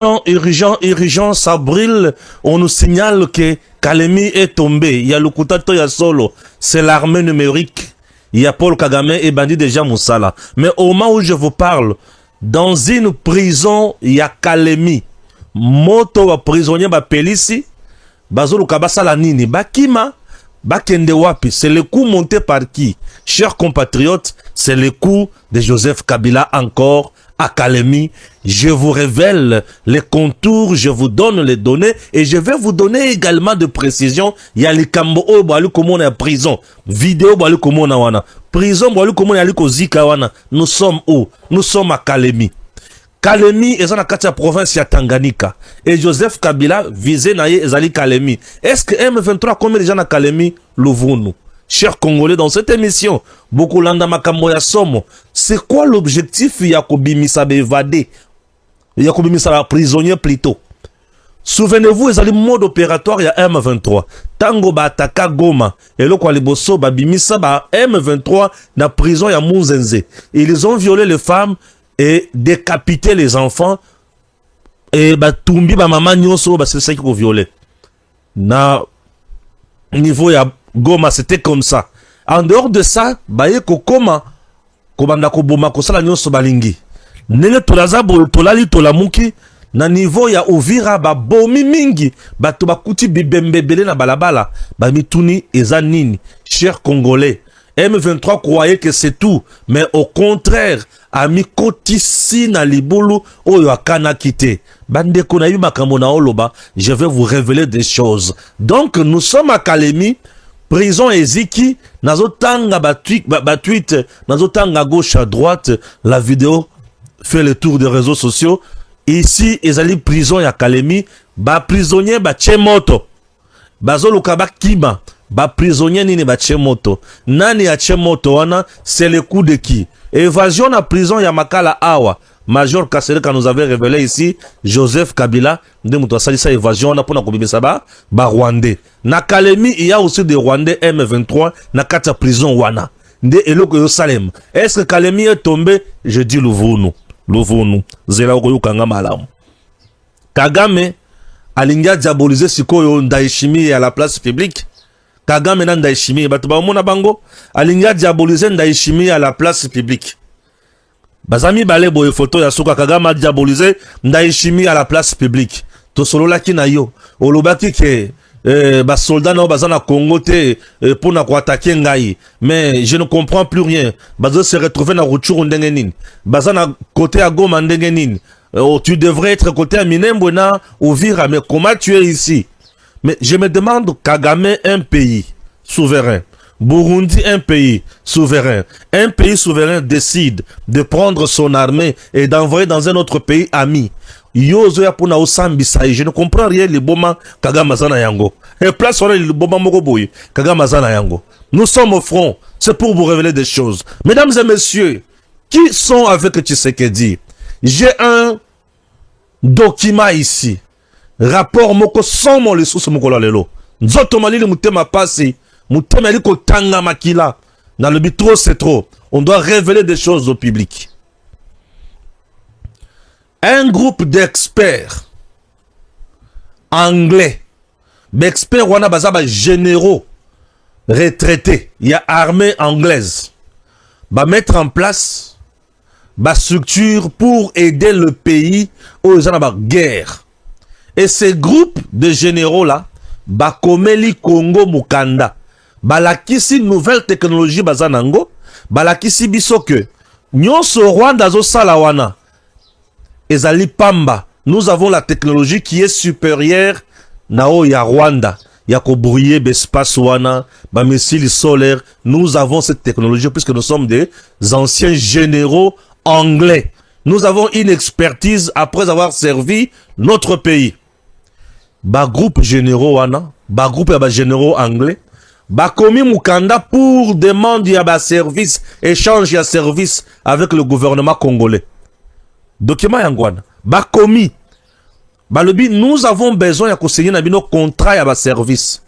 Urgent, ça brille. On nous signale que Kalemi est tombé. Il y a le Kutato, il y a Solo. C'est l'armée numérique. Il y a Paul Kagame et Bandi déjà Moussala. Mais au moment où je vous parle, dans une prison, il y a Kalemi. Moto prisonnier ba pelisi. Bazolo kabasa la nini. Bakima. Bakende wapi. C'est le coup monté par qui? Chers compatriotes, c'est le coup de Joseph Kabila encore à Kalemi. Je vous révèle les contours, je vous donne les données et je vais vous donner également de précisions. Il y a les Kambo Balu comme on est à prison. Vidéo Balu comme on a wana. Prison Balu comme on est à Zika wana. Nous sommes où? Nous sommes à Kalemi. Kalemi est dans la province de Tanganyika. Et Joseph Kabila visé naye ezali Kalemi. Est-ce que M23 combien de gens à Kalemi l'ouvrons-nous? Chers Congolais, dans cette émission, beaucoup landa makambo ya somo. C'est quoi l'objectif Yakobi Misabe évadé? Yakobi Misabe prisonnier plutôt. Souvenez-vous, ils ont le mode opératoire, il y a M23. Tango ba ataka Goma. Et le quoi les bosso ba bimisa ba M23 na prison ya Mouzenze. Ils ont violé les femmes et décapité les enfants. Et ba tumbi ba maman nyonso ba c'est ça qui ont violé. Na niveau ya Goma, c'était comme ça. En dehors de ça, baye kokoma kobanda koboma kosala nyonso balingi. Nenge tolaza tolali tolamuki na niveau ya Uvira ba bomi mingi bato bakuti bibembebele na balabala ba mituni eza nini. Chers Congolais, M23 croyait que c'est tout, mais au contraire, ami kotisi na libulu oyo akana kite. Bande kona yu makambo na oloba, je vais vous révéler des choses. Donc nous sommes à Kalemi. Prison Eziki, nazotanga tweet, nazotanga gauche à droite, la vidéo fait le tour des réseaux sociaux. Ici, ezali prison ya Kalemi, ba prisonnier ba Chemoto. Bazoluka ba Kima, ba prisonnier nini ba Chemoto. Nani ya Chemoto wana, c'est le coup de qui? Évasion na prison ya Makala Awa. Major Kasereka nous avait révélé ici, Joseph Kabila, de Moutouassalissa évasion, on a pour la Kobibé ba Rwandais. Na Kalemi, il y a aussi des Rwandais M23, na Kata prison Wana. De Eloko Yosalem. Est-ce que Kalemi est tombé? Je dis Louvounou. Zela Okoyo Kanga Malam. Kagame, Alinga diabolisé Sikoyo Ndaishimi à la place publique. Kagame na Ndaishimi, Batuba Mona Bango. Alinga diabolisé Ndaishimi à la place publique. Bazami bale boye photo ya Suka Kagame diabolisé Ndaishimi à la place publique. To solo la kinayo. Olobaki ke ba soldat na bazana Congo te pour na ko attaquer ngai. Mais je ne comprends plus rien. Bazo se retrouver na Rutshuru ndenge nini. Bazana côté à Goma ndenge nini. Tu devrais être côté à Minembwe na Uvira, mais comment tu es ici? Mais je me demande, Kagame un pays souverain. Burundi, un pays souverain. Un pays souverain décide de prendre son armée et d'envoyer dans un autre pays ami. Yozo ya puna osambisa, je ne comprends rien le boma Kagame zana yango. Et place on le boma mogoboy Kagame zana yango. Nous sommes au front, c'est pour vous révéler des choses. Mesdames et messieurs, qui sont avec Tshisekedi? J'ai un document ici. Rapport moko sans mon le sous moko la lelo. Nzoto malili mutema pasi. Mutema liko tanga makila. Dans le but trop c'est trop. On doit révéler des choses au public. Un groupe d'experts anglais, d'experts wana bazaba généraux retraités, il y a armée anglaise, va mettre en place ba structure pour aider le pays aux guerre. Et ces groupes de généraux là, bakomeli Congo Mukanda, balakisi nouvelle technologie bazanango, balakisi biso que nyonso Rwanda zo salawana, ezali pamba. Nous avons la technologie qui est supérieure nao ya Rwanda. Yako brouiller l'espace wana, ba missiles solaires. Nous avons cette technologie puisque nous sommes des anciens généraux anglais. Nous avons une expertise après avoir servi notre pays. Ba groupe généraux wana, ba groupe ya ba généraux anglais, ba komi Mukanda pour demander ya ba service, échange ya service avec le gouvernement congolais. Document yangwana, ba komi, ba lebi, nous avons besoin de signer nos contrats ya ba service.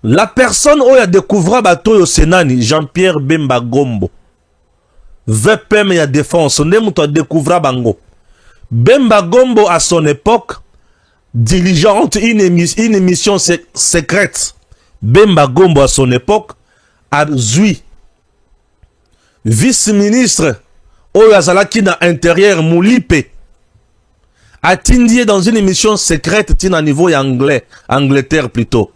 La personne où ya découvra ba toyo senani, Jean-Pierre Bemba Gombo. VPM ya défense, ne muto découvra bango. Bemba Gombo à son époque dirigeante une émission secrète. Bemba Gombo à son époque a Zui vice-ministre Oyazalaki na intérieur Moulipe a tindie dans une émission secrète tina niveau anglais, Angleterre plutôt.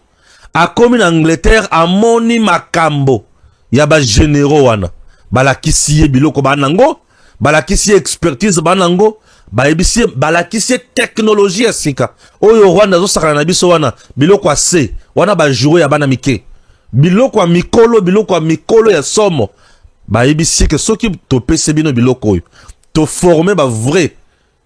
A comme Angleterre a moni makambo yaba généraux wana. Balakisi biloko banango, balakisi expertise banango, balakisi technologie ya sika. Oyo Rwanda zo sakana na biso wana biloko ase, wana ba jouer ya bana mike. Biloko ya mikolo ya somo. Baebisi que ceux qui to pese bino biloko to former ba vrai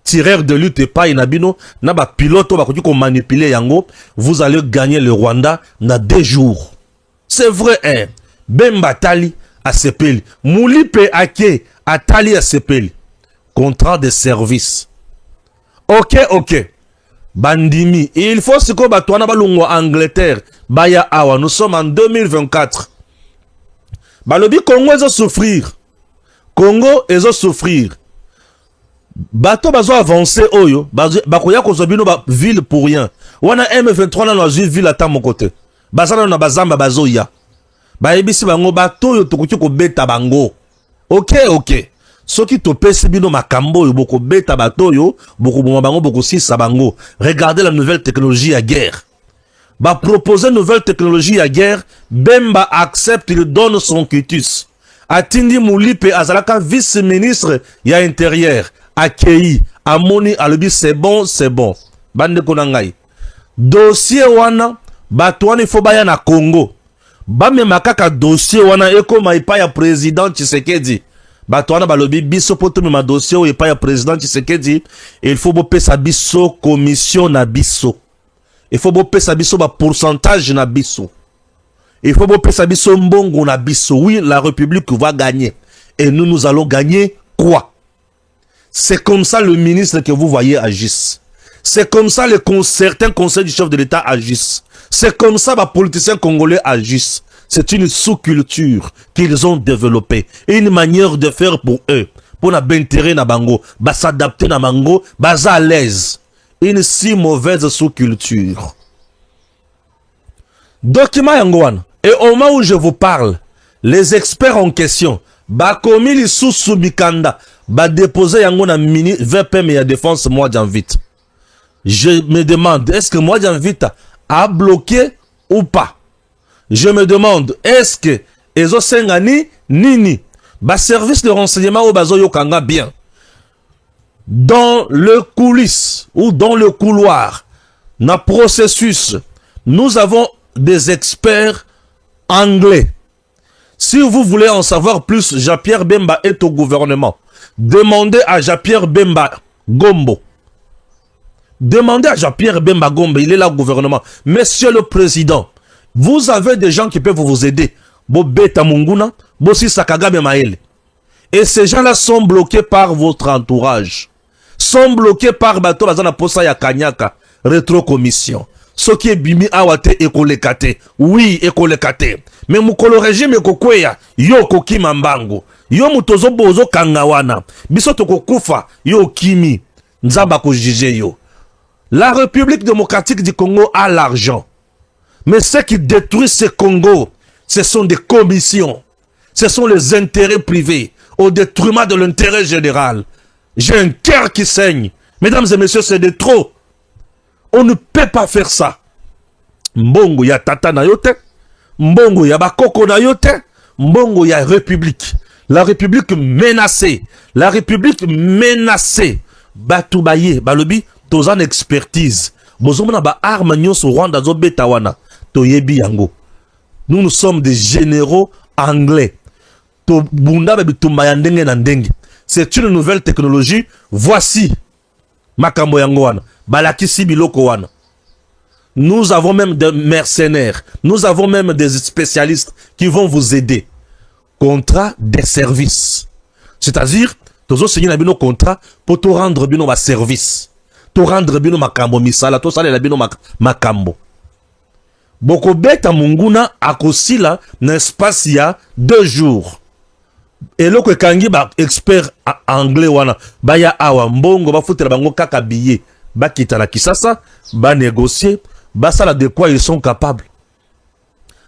tireur de lutte pas inabino na ba pilote ba ko manipuler yango, vous allez gagner le Rwanda na 2 jours. C'est vrai hein. Bemba Tali a sepeli, Moulipe Ake Atali a sepeli. Contrat de service. OK. Bandimi, il faut ce que batouana balungo Angleterre, baya awa, nous sommes en 2024. Balobi Congo ezo souffrir. Congo ezo souffrir. Bato bazo avancer oyo, bakoya kozobino ba ville pour rien. Wana M23 na nozu ville ata mon côté. Bazana na bazamba bazo ya. Baebisi bango bato yo tokuki ko beta bango. OK. Soki to pesi bino makambo yo boko beta bato yo, boko boma bango boko sisa bango. Regardez la nouvelle technologie à guerre. Bah proposer une nouvelle technologie à guerre, Bemba accepte, il donne son quitus. Atindi Moulipe Azalaka vice-ministre ya intérieur, accueilli, Amoni Alobi c'est bon. Bande konangai. Dossier wana, batouane faut baya na Congo. Bame makaka dossier wana eko maipa ya président Tshisekedi. Batouana balobi biso poto ma dossier ou epa ya président Tshisekedi, il faut bopé sa biso commission na biso. Il faut bopé sa biso ba pourcentage na biso. Il faut bopé sa biso mbongo na biso. Oui, la République va gagner. Et nous allons gagner quoi? C'est comme ça le ministre que vous voyez agisse. C'est comme ça certains conseils du chef de l'État agissent. C'est comme ça les politiciens congolais agissent. C'est une sous-culture qu'ils ont développée. Une manière de faire pour eux. Pour na bentéré na bango. Ba s'adapter na bango. Ba à l'aise. Une si mauvaise sous-culture. Document Yangouane. Et au moment où je vous parle, les experts en question, bakomi li sous Bikanda, ba déposer yango na mini VPM ya défense moi j'invite. Je me demande, est-ce que moi j'invite à bloquer ou pas? Je me demande, est-ce que Ezo Sengani Nini, ba service de renseignement au bazo yokanga bien. Dans le coulisses ou dans le couloir, dans le processus, nous avons des experts anglais. Si vous voulez en savoir plus, Jean-Pierre Bemba est au gouvernement. Demandez à Jean-Pierre Bemba Gombo. Demandez à Jean-Pierre Bemba Gombo, il est là au gouvernement. Monsieur le Président, vous avez des gens qui peuvent vous aider. Bobeta Munguna, Bossi Sakagabe Maele. Et ces gens-là sont bloqués par votre entourage. Sont bloqués par Bato Bazana Posa ya Kanyaka, rétrocommission. Ce qui est bimi awate ekolekate. Oui, ekolekate. Mais mukolo régime ekokweya, yo koki mambango. Yo mutozo bozo kangawana. Biso tokokufa, yo kimi. Nzamba ko jije yo. La République démocratique du Congo a l'argent. Mais ce qui détruit ce Congo, ce sont des commissions. Ce sont les intérêts privés au détriment de l'intérêt général. J'ai un cœur qui saigne. Mesdames et messieurs, c'est de trop. On ne peut pas faire ça. Mbongo ya tata na yote. Mbongo ya bakoko na yote. Mbongo ya République. La République menacée. La République menacée. Batoubaye, balobi, tozan expertise. Bozomona ba arme nyonso Rwanda zo betawana. Toyebi yango. Nous sommes des généraux anglais. To bunda babi tumba ndenge na ndenge. C'est une nouvelle technologie. Voici makambo yango wana. Balakisi biloko wana. Nous avons même des mercenaires. Nous avons même des spécialistes qui vont vous aider. Contrat de service. C'est-à-dire, tozo signer na bino contrat pour te rendre bino ma service. Te rendre bino makambo misala, to sala la bino makambo. Boko beta munguna akosila na espace ya 2 jours. eloko ekangi ba expert anglais wana baya awa mbongo bafutela bango kaka billet bakita na Kisasa ba négocier basala de quoi ils sont capables.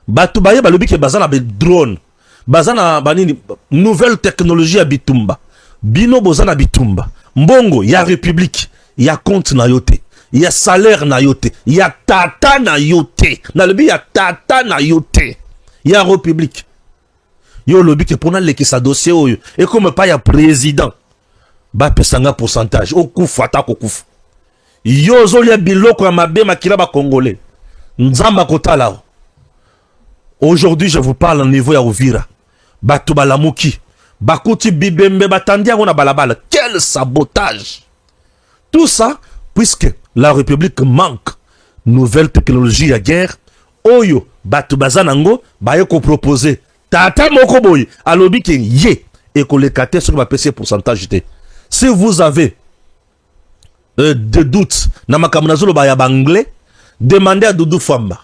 Batu baye balobi ke bazana be drone bazana banini nouvelle technologie ya bitumba bino bozana bitumba mbongo ya république ya compte na yote ya salaire na yote ya tata na yote na lobi ya tata na yote ya république yo lobi ke pona lekisa dossier oyo et comme pas ya président ba pesanga pourcentage okufa ta kokufa yo zolia biloko ya mabe makila ba congolais nzamba kotala. Aujourd'hui je vous parle au niveau ya Uvira batu balamuki bakuti bibembe batandi yango na balabala. Quel sabotage! Tout ça puisque la République manque nouvelle technologie à guerre. Oyo batu bazanango baye ko proposer tata moko boy alobi ke ye et ko lekate sur ba PC pourcentage té. Si vous avez des doutes na makambo zolo ba ya banglais, demandez à Doudou Famba.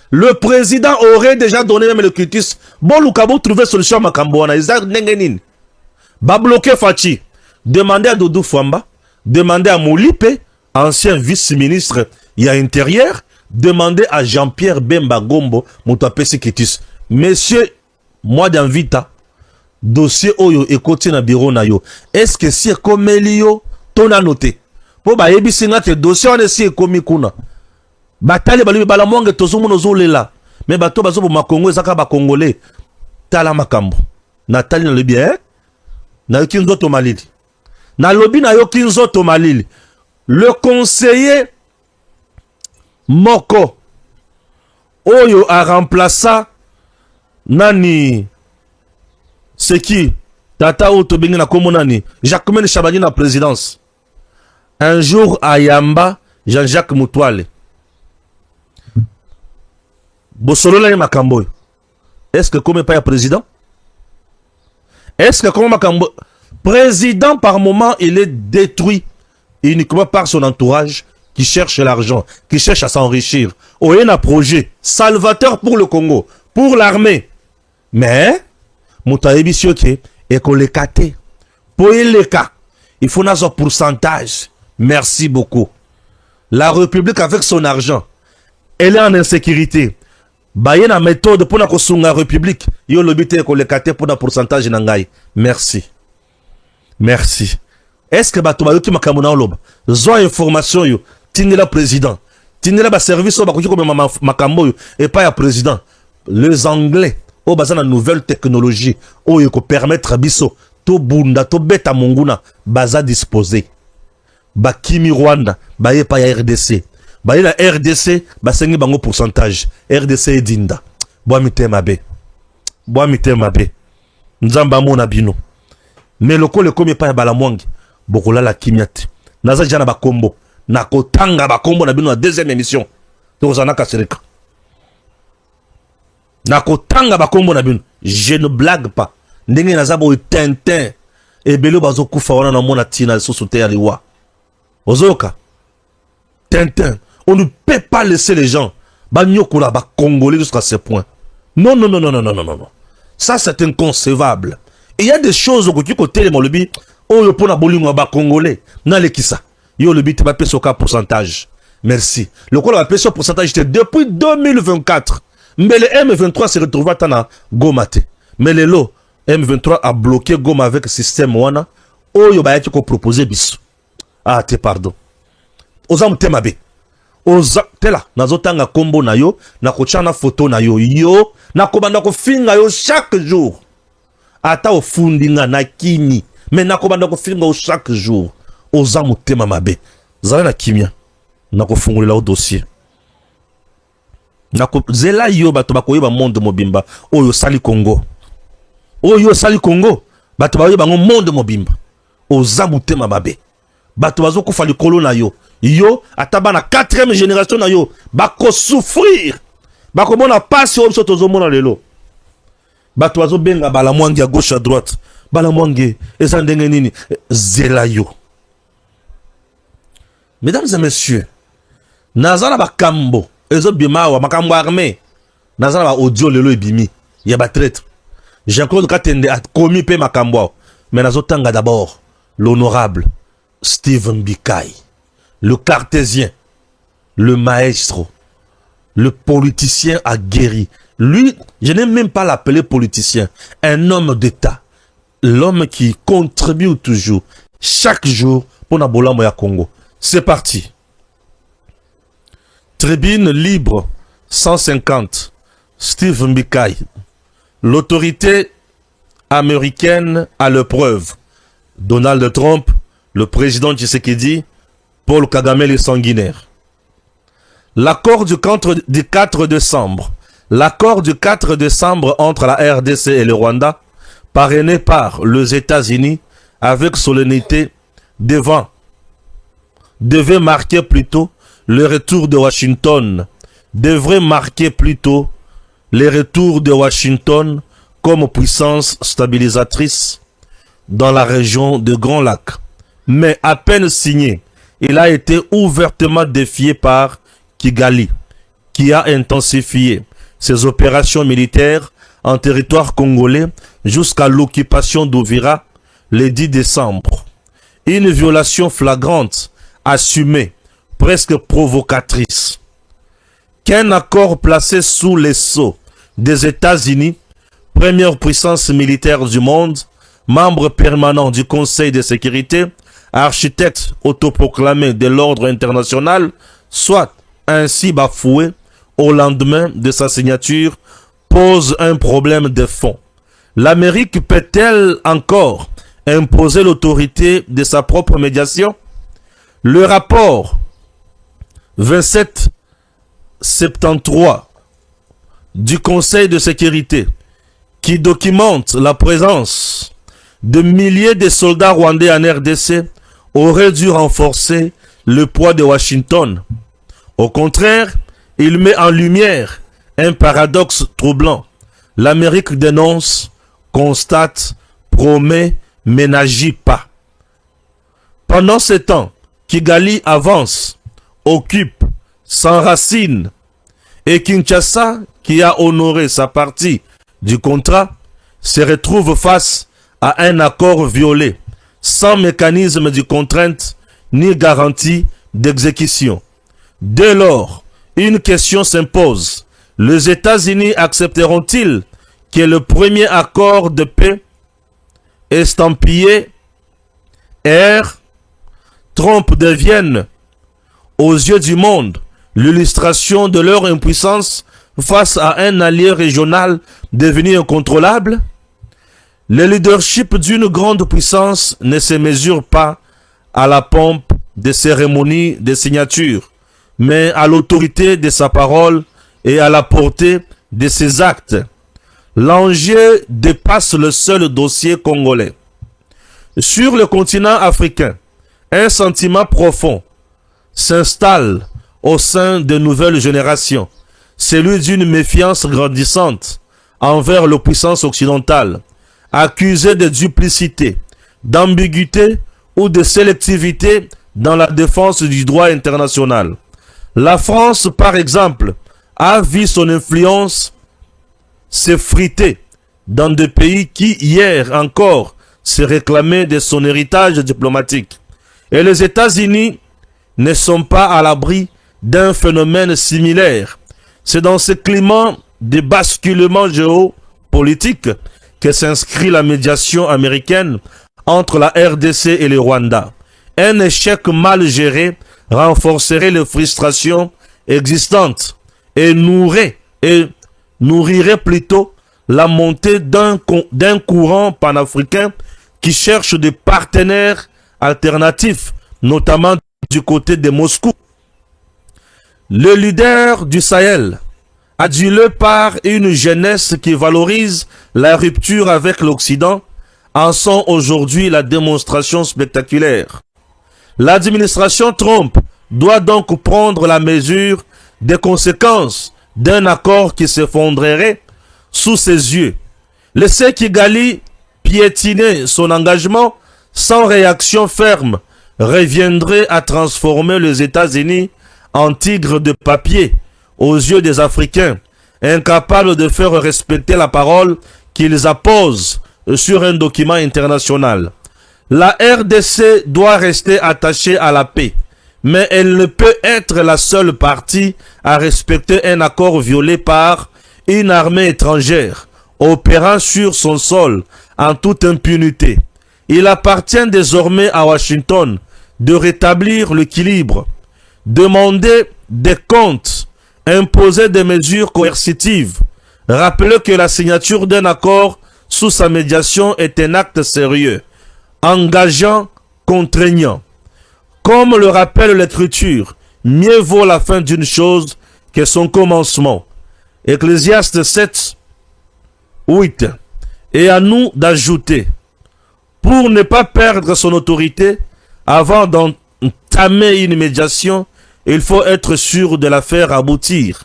Le président aurait déjà donné même le critique. Bon, Lukabo trouver solution à makambo wana. Isaac nengenin. Ba bloquer Fachi. Demandez à Doudou Famba. Demandez à Moulipe, ancien vice-ministre y a intérieur. Demandez à Jean-Pierre Bemba Gombo, Moutapesi Kitis. Monsieur, moi d'invita, dossier Oyo et côté na bureau na yo. Est-ce que si comme Elio, ton a noté? Pour ba yebi singa te dossier on est si komi kuna. Batali balubi balamonge tozumu nozolela. Mais bato bazo bo makongo ezaka ba congolais. Tala makambo. Natali na lebi na yokinzo to malili. Na lobi na yokinzo to malili. Le conseiller Moko Oyo a remplacé nani c'est qui Tata Oto bengi na komo nani Jacquemaine Chabani na présidence. Un jour à Yamba Jean-Jacques Moutouale Bosolola makambo. Est-ce que comme pas ya président? Est-ce que comme makambo président par moment il est détruit uniquement par son entourage qui cherche l'argent, qui cherche à s'enrichir. Oh, il y a un projet salvateur pour le Congo, pour l'armée. Mais, Moutaïbi Sioké, et qu'on les kate. Pour les cas, il faut un pourcentage. Merci beaucoup. La République avec son argent, elle est en insécurité. Baye na méthode pour la kosunga République, yo lobité qu'on les kate pour un pourcentage nangai. Merci. Merci. Est-ce que bato bayoki makamuna oloba? Zo information yo. Tinela président. Tinela ba service ba koki comme makambo yo et pas ya président. Les Anglais au bazana nouvelle technologie o yeko permettre biso to bunda to beta monguna baza disposer. Ba kimi Rwanda ba ye pa ya RDC. Ba ye la RDC ba sengi bango pourcentage. RDC edinda. Boa mitema be. Boa mitema be. Nzamba mona bino. Mais le kole comme pas ya balamwangi. Bokola la kimiate. Naza jana ba kombo. Na kotanga ba kombo na bino na deuxième émission. Tozana kasereka. Na kotanga ba kombo na bino. Je ne blague pas. Ndenge naza bo Tintin. Et belo bazo kufa wana na mona tina so sote ya liwa. Ozoka. Tintin. On ne peut pas laisser les gens ba nyokola ba congolais jusqu'à ce point. Non non non non non non non non. Ça c'est inconcevable. Et il y a des choses au côté de Molobi. Oh yo pona bolingo ba congolais. Na lekisa. Yo le bit va payer sur pourcentage. Merci. Le quoi va payer sur pourcentage depuis 2024. Mais le M23 se retrouve à na Gomate. Mais le lot M23 a bloqué Goma avec le système wana. Oh yo ba yaki ko proposer biso. Ah te pardon. Ozam temabe. Oza tela nazotanga kombo na yo na kochana photo na yo yo na kobanda ko finga yo chaque jour. Ata ofundinga na kini. Mais na kobanda ko finga yo chaque jour. Oza mutema mabe zala na kimia na kofungulela o dossier na ko zela yo bato bakoyeba monde mobimba oyo sali Congo bato bakoyeba ngo monde mobimba oza mutema mabe bato bazo kufa likolo na yo ataba na 4e génération na yo bako souffrir bako mona passe o biso tozomona lelo bato bazo benga bala mwangi à gauche à droite bala mwangi eza ndenge nini zela yo. Mesdames et messieurs, nazala ba kambo, ezo bima wa makambo armé, nazala ba audio lelo ebimi, ya ba traître. Jean-Claude Katende a commis pe Makambwa. Mais nazotanga d'abord l'honorable Steve Mbikai, le cartésien, le maestro, le politicien aguerri. Lui, je n'aime même pas l'appeler politicien, un homme d'État. L'homme qui contribue toujours, chaque jour, pour Nabola Moya Congo. C'est parti. Tribune libre 150. Steve Mbikai. L'autorité américaine à l'épreuve. Donald Trump, le président Tshisekedi, Paul Kagame les sanguinaires. L'accord du 4 décembre. L'accord du 4 décembre entre la RDC et le Rwanda, parrainé par les États-Unis avec solennité devait marquer plutôt le retour de Washington, devrait marquer plutôt le retour de Washington comme puissance stabilisatrice dans la région de Grand Lac. Mais à peine signé, il a été ouvertement défié par Kigali, qui a intensifié ses opérations militaires en territoire congolais jusqu'à l'occupation d'Ouvira le 10 décembre. Une violation flagrante, assumée, presque provocatrice. Qu'un accord placé sous les sceaux des États-Unis, première puissance militaire du monde, membre permanent du Conseil de sécurité, architecte autoproclamé de l'ordre international, soit ainsi bafoué au lendemain de sa signature, pose un problème de fond. L'Amérique peut-elle encore imposer l'autorité de sa propre médiation? Le rapport 2773 du Conseil de sécurité qui documente la présence de milliers de soldats rwandais en RDC aurait dû renforcer le poids de Washington. Au contraire, il met en lumière un paradoxe troublant. L'Amérique dénonce, constate, promet, mais n'agit pas. Pendant ce temps, Kigali avance, occupe, s'enracine, et Kinshasa, qui a honoré sa partie du contrat, se retrouve face à un accord violé, sans mécanisme de contrainte ni garantie d'exécution. Dès lors, une question s'impose. Les États-Unis accepteront-ils que le premier accord de paix estampillé R. Trump devienne, aux yeux du monde, l'illustration de leur impuissance face à un allié régional devenu incontrôlable? Le leadership d'une grande puissance ne se mesure pas à la pompe des cérémonies de signature, mais à l'autorité de sa parole et à la portée de ses actes. L'enjeu dépasse le seul dossier congolais. Sur le continent africain, un sentiment profond s'installe au sein de nouvelles générations, celui d'une méfiance grandissante envers les puissances occidentales, accusées de duplicité, d'ambiguïté ou de sélectivité dans la défense du droit international. La France, par exemple, a vu son influence s'effriter dans des pays qui, hier encore, se réclamaient de son héritage diplomatique. Et les États-Unis ne sont pas à l'abri d'un phénomène similaire. C'est dans ce climat de basculement géopolitique que s'inscrit la médiation américaine entre la RDC et le Rwanda. Un échec mal géré renforcerait les frustrations existantes et nourrirait plutôt la montée d'un courant panafricain qui cherche des partenaires alternatifs, notamment du côté de Moscou. Le leader du Sahel, adulé par une jeunesse qui valorise la rupture avec l'Occident, en sont aujourd'hui la démonstration spectaculaire. L'administration Trump doit donc prendre la mesure des conséquences d'un accord qui s'effondrerait sous ses yeux. Laisser Kigali piétiner son engagement sans réaction ferme reviendrait à transformer les États-Unis en tigres de papier aux yeux des Africains, incapables de faire respecter la parole qu'ils apposent sur un document international. La RDC doit rester attachée à la paix, mais elle ne peut être la seule partie à respecter un accord violé par une armée étrangère opérant sur son sol en toute impunité. Il appartient désormais à Washington de rétablir l'équilibre, demander des comptes, imposer des mesures coercitives, rappeler que la signature d'un accord sous sa médiation est un acte sérieux, engageant, contraignant. Comme le rappelle l'Écriture, mieux vaut la fin d'une chose que son commencement. Ecclésiaste 7, 8. Et à nous d'ajouter, pour ne pas perdre son autorité, avant d'entamer une médiation, il faut être sûr de la faire aboutir.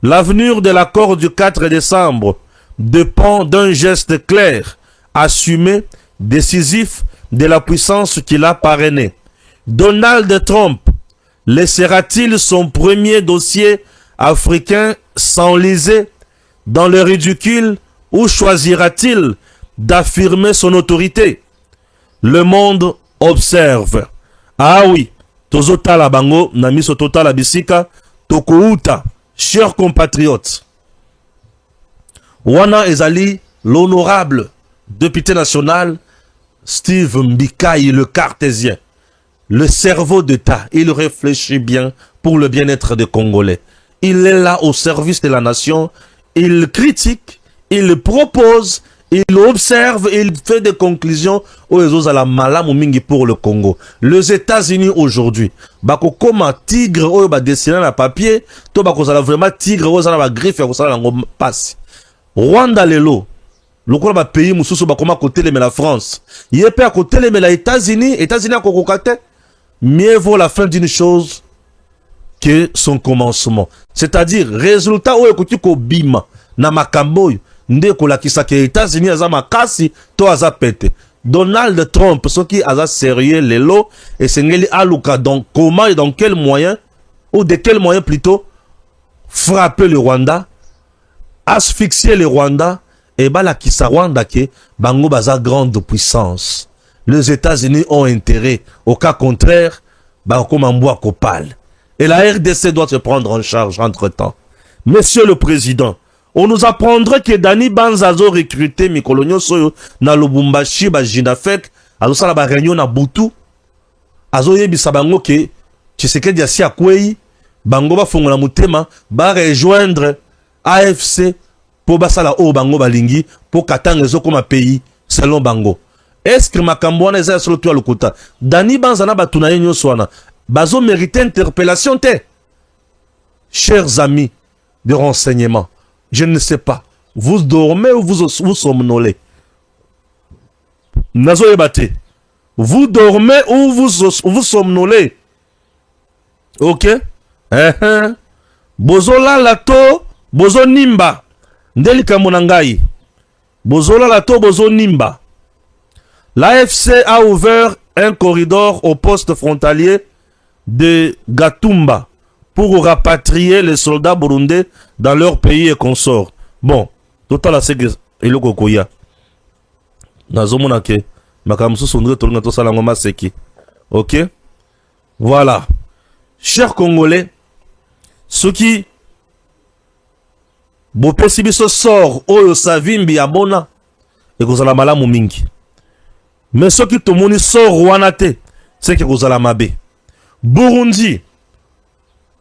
L'avenir de l'accord du 4 décembre dépend d'un geste clair, assumé, décisif de la puissance qui l'a parrainé. Donald Trump laissera-t-il son premier dossier africain s'enliser dans le ridicule ou choisira-t-il d'affirmer son autorité? Le monde observe. Ah oui, tozotala bango na miso totala bisika tokouta, chers compatriotes. Wana ezali l'honorable député national Steve Mbikayi, le cartésien, le cerveau d'État. Il réfléchit bien pour le bien-être des Congolais. Il est là au service de la nation. Il critique, il propose, il observe, il fait des conclusions aux ala malamu mingi pour le Congo. Les États-Unis aujourd'hui, bako koma tigre oyo ba dessiner na papier, to bako sala vraiment tigre oyo sala ba griffe ya kosala ngo passe. Rwanda lelo, lokola ba pays mususu bakoma côté mais la France. Yé pe à côté mais la États-Unis à kokokate. Mieux vaut la fin d'une chose que son commencement. C'est-à-dire résultat oyo kuti ko bima na makambo nde kolakisa ke États-Unis aza makasi to aza pete. Donald Trump soki aza sérieux lelo et sengeli aluka donc comment et dans quel moyen ou de quel moyen plutôt frapper le Rwanda, asphyxier le Rwanda et balakisa Rwanda ke bango baza grande puissance. Les États-Unis ont intérêt, au cas contraire, Bakomamboua Kopal. Et la RDC doit se prendre en charge entre-temps. Monsieur le Président, on nous apprendrait que Dani Banzazo recruté Mikolonio Soyo na Lubumbashi ba Jinafek, azo sala ba réunion na Butu, azo yebi sabango ke Tshisekedi asi akwei, bango ba fongola mutema, ba rejoindre AFC pour basala o bango balingi pour katanga zo comme pays selon bango. Est-ce que Makambouane est sur le toit le kota? Dani Banzana batuna yenyo swana. Bazo mérite interpellation te. Chers amis de renseignement, je ne sais pas. Vous dormez ou vous somnolez? Nazo ebate. Vous dormez ou vous somnolez? Ok? Bozola lato, bozo nimba. Ndelika monangai. Bozola lato, bozo nimba. L'AFC a ouvert un corridor au poste frontalier de Gatumba pour rapatrier les soldats burundais dans leur pays et consorts. Bon, total c'est que il kokoya. Nazomona ke makamsu sondre tolunga to sala ngoma seki. OK? Voilà. Chers Congolais, ceux qui bopesi biso sort oyo savimbi abona et kozala malamu mingi. Mais ce qui te moni sort Rwanate, c'est que vous allez mabe. Burundi,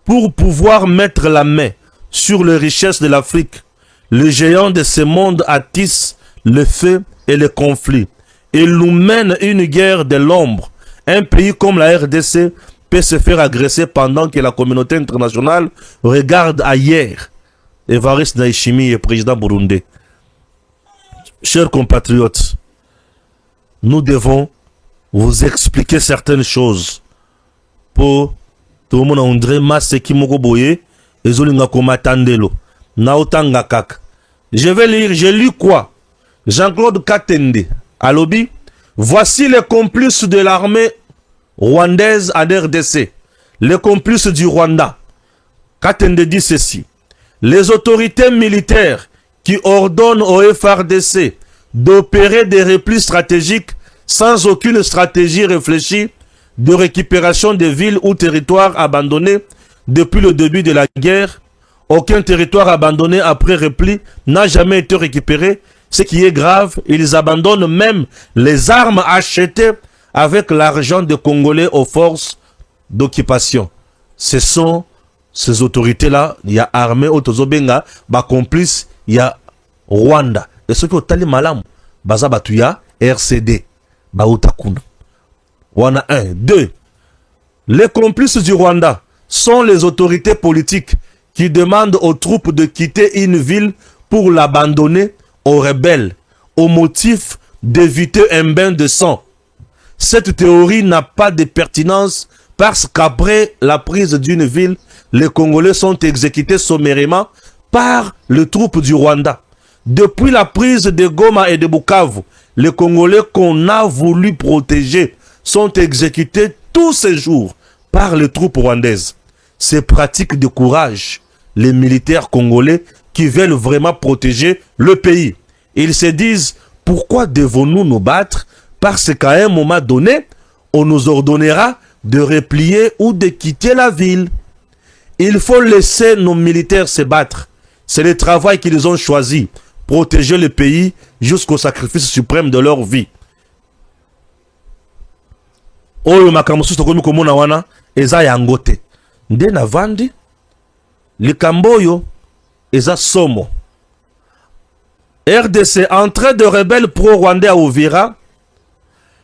pour pouvoir mettre la main sur les richesses de l'Afrique, les géants de ce monde attissent le feu et le conflit. Ils nous mènent une guerre de l'ombre. Un pays comme la RDC peut se faire agresser pendant que la communauté internationale regarde ailleurs. Evariste Ndayishimiye est président burundais. Chers compatriotes, nous devons vous expliquer certaines choses pour tout le monde André Maseki Mokoboye et Zolinga Komatandelo. Naotanga Kak. Je vais lire, j'ai lu quoi? Jean-Claude Katende, à lobby. Voici les complices de l'armée rwandaise en RDC. Les complices du Rwanda. Katende dit ceci. Les autorités militaires qui ordonne au FRDC d'opérer des replis stratégiques sans aucune stratégie réfléchie de récupération des villes ou territoires abandonnés depuis le début de la guerre. Aucun territoire abandonné après repli n'a jamais été récupéré. Ce qui est grave, ils abandonnent même les armes achetées avec l'argent des Congolais aux forces d'occupation. Ce sont ces autorités-là, il y a armée Otozobenga, complice, il y a Rwanda. Et ceux qui ont tali malam, baza batuya RCD, Baoutakuna. Wana 1. 2. Les complices du Rwanda sont les autorités politiques qui demandent aux troupes de quitter une ville pour l'abandonner aux rebelles, au motif d'éviter un bain de sang. Cette théorie n'a pas de pertinence parce qu'après la prise d'une ville, les Congolais sont exécutés sommairement par les troupes du Rwanda. Depuis la prise de Goma et de Bukavu, les Congolais qu'on a voulu protéger sont exécutés tous ces jours par les troupes rwandaises. Ces pratiques découragent les militaires congolais qui veulent vraiment protéger le pays. Ils se disent, pourquoi devons-nous nous battre? Parce qu'à un moment donné, on nous ordonnera de replier ou de quitter la ville. Il faut laisser nos militaires se battre. C'est le travail qu'ils ont choisi. Protéger le pays jusqu'au sacrifice suprême de leur vie. Oyo makamusu tokomi komona wana eza yangote. Nde na vandi likamboyo eza somo. RDC, entrée de rebelles pro-rwandais à Uvira.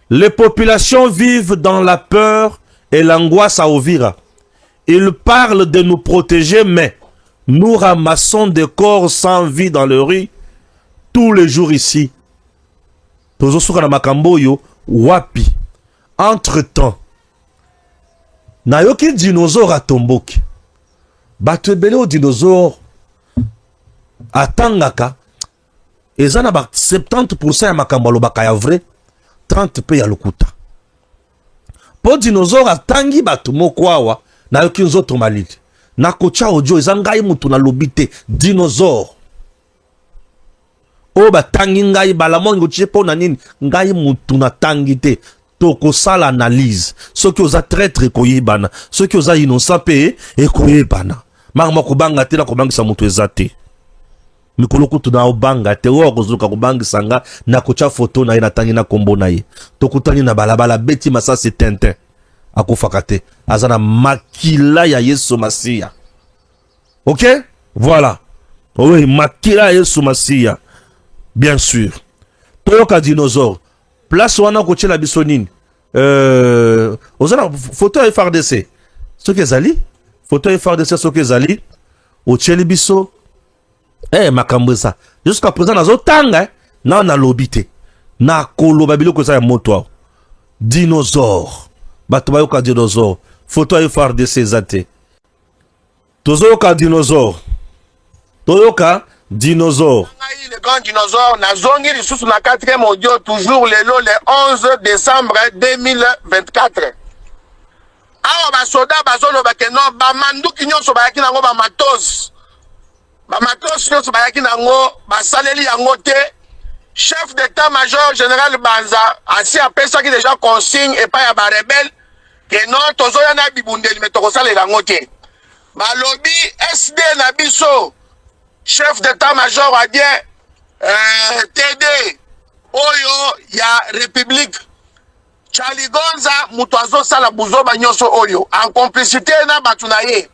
Les populations vivent dans la peur et l'angoisse à Uvira. Ils parlent de nous protéger, mais nous ramassons des corps sans vie dans le riz tous les jours ici. Tozosuka na makamboyo wapi. Entre-temps, nayoki dinosaure atomboki. Bato ebele o dinosaure atangaka. Eza na ba 70% ya makambo alobaka ya vrai, 30 pe ya lokuta. Po dinosaure atangi bato moko awa, nayoki nzoto malili. Na kocha audio eza ngai mutu na lobite dinosaure. O batangi ngai balamongo chepo na nini, ngai mutu na tangi te. Toko sala analyse. Ceux qui osa traître koyebana, ceux qui osa innocent pe e koyebana. Mama kubanga te na kubanga sa mutu ezate. Mikolo kutu na obanga te o kozuka kubanga sanga na kocha photo na ina tangi na kombo na ye. Tokutani na balabala beti masasi Tintin. Akufaka te. Azana makila ya Yesu Masia. OK? Voilà. Oui, makila ya Yesu Masia. Bien sûr. Toyoka dinosaure. Place wana koche la bisonine. Ozana photo FRDC. Ce que zali, photo FRDC ce que zali. Ocheli biso. Makambuza. Jusqu'à présent nazo tanga na na lobité. Na koloba biloko za ya moto. Dinosaure. Bato bayoka dinosaure. Photo FRDC zate. Tozoyoka dinosaure. Toyoka dinosaure. Le grand dinosaure, Nazongi, sous la 4e audio, toujours le 11 décembre 2024. Awa basoda bazolo bakeno bamanduki nyonso bayaki nango bamatos. Bamatos nyonso bayaki nango basaleli yango te. Chef d'état-major général Banza ainsi apesaki déjà consigne et pas ya ba rebelle que non tozoya na bibundeli metokosala yango te. Balobi SD na biso. Chef d'état-major a dit TD Oyo ya République Charlie Gonza Mutuazo Sala Buzoba Nyoso Oyo en complicité na batunaye.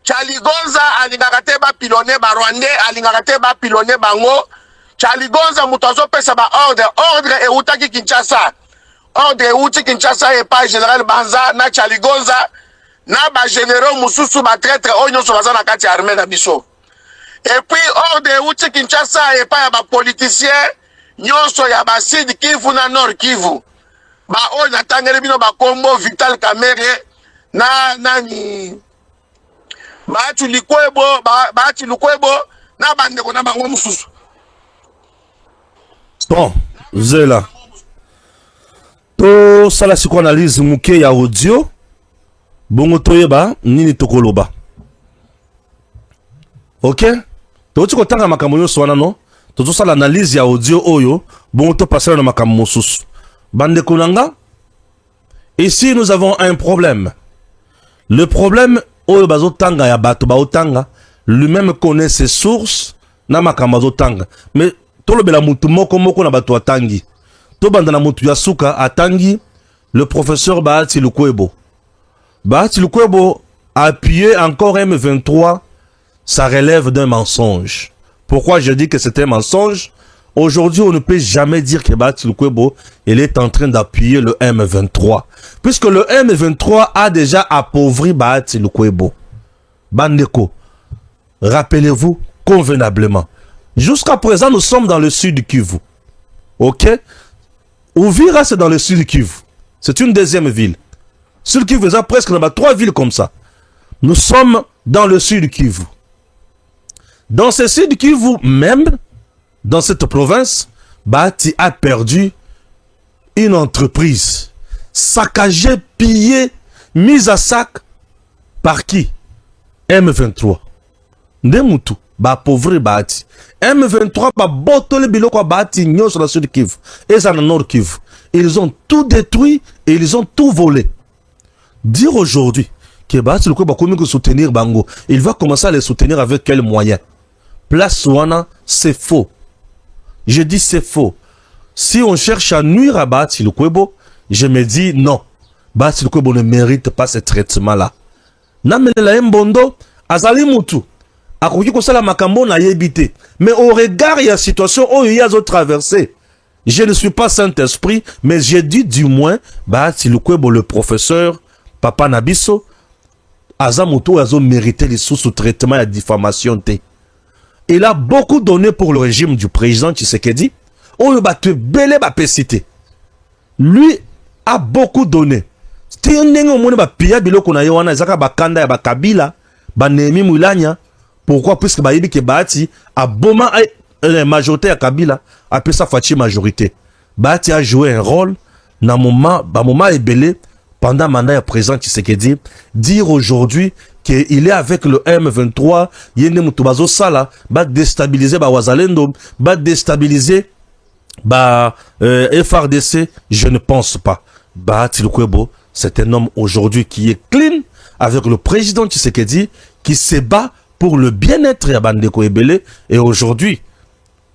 Charlie Gonza alingakate ba pilone ba Rwandais alingakate ba pilone bango. Charlie Gonza Mutuazo pesa ba ordre e utaki Kinshasa. Ordre e uti Kinshasa et pas général Banza na Charlie Gonza na ba généraux mususu ba traître Oyo so bazana kati armée na biso. Et puis, hors de Outi Kinshasa, et pas y'a politicien, nyonso y'a ba Sud Kivu na Nord Kivu. Ba o na tangere bino ba Kombo Vital Kamere na ni ba ati likwebo na bandeko na bango mususu. Bon, zela. To sala siko analyse muke ya audio. Bongo toyeba nini tokoloba. OK? Toti kotanga makambo nyonso wana no Tout ça l'analyse ya audio oyo, bon to passer na makambo mosusu. Bande konanga. Ici nous avons un problème. Le problème oyo bazo tanga ya bato ba otanga, lui-même connaît ses sources na makambo bazo tanga. Mais to lobela mutu moko na bato atangi. To banda na mutu ya suka atangi le professeur Bahati Lukwebo. Bahati Lukwebo a appuyé encore M23, ça relève d'un mensonge. Pourquoi je dis que c'est un mensonge? Aujourd'hui, on ne peut jamais dire que Bahati Lukwebo il est en train d'appuyer le M23. Puisque le M23 a déjà appauvri Bahati Lukwebo. Bandeko, rappelez-vous convenablement. Jusqu'à présent, nous sommes dans le sud du Kivu. Ok? Uvira, c'est dans le sud du Kivu. C'est une deuxième ville. Sud Kivu, il y a presque 3 villes comme ça. Nous sommes dans le sud du Kivu. Dans ce sud Kivu même, dans cette province, Bahati a perdu une entreprise. Saccagée, pillée, mise à sac par qui? M23. Ndemutu, ba pauvre Bahati. M23, ba botole biloko Bahati nyo sur la sud Kivu. Et dans le nord Kivu. Ils ont tout détruit et ils ont tout volé. Dire aujourd'hui que Bahati Lukwebo va soutenir Bango, il va commencer à les soutenir avec quels moyens? Place Wana, c'est faux. Je dis c'est faux. Si on cherche à nuire à Bahati Lukwebo, je me dis non. Bahati Lukwebo ne mérite pas ce traitement-là. Namelela Mbondo, Azali Mutu, Akoki Kosala Makambo na yebite. Mais au regard de la situation où il y a traversé, je ne suis pas Saint-Esprit, mais j'ai dit du moins, Bahati Lukwebo, le professeur, Papa Nabiso, Azamuto Azo mérité les sous-traitements et la diffamation. Il a beaucoup donné pour le régime du président Tshisekedi. On va te belé ba cité. Lui a beaucoup donné. Pourquoi? Puisque Bayibi ke Bahati a boma la majorité à Kabila a pu sa fachi majorité. Bahati a joué un rôle dans moment ebelé pendant mandat président Tshisekedi, dire aujourd'hui qu'il est avec le M23, yende mutubazo sala, va déstabiliser ba Wazalendo, va déstabiliser ba FRDC, je ne pense pas. Bahati Lukwebo, c'est un homme aujourd'hui qui est clean avec le président Tshisekedi, qui se bat pour le bien-être ya bandeko ebele, et aujourd'hui,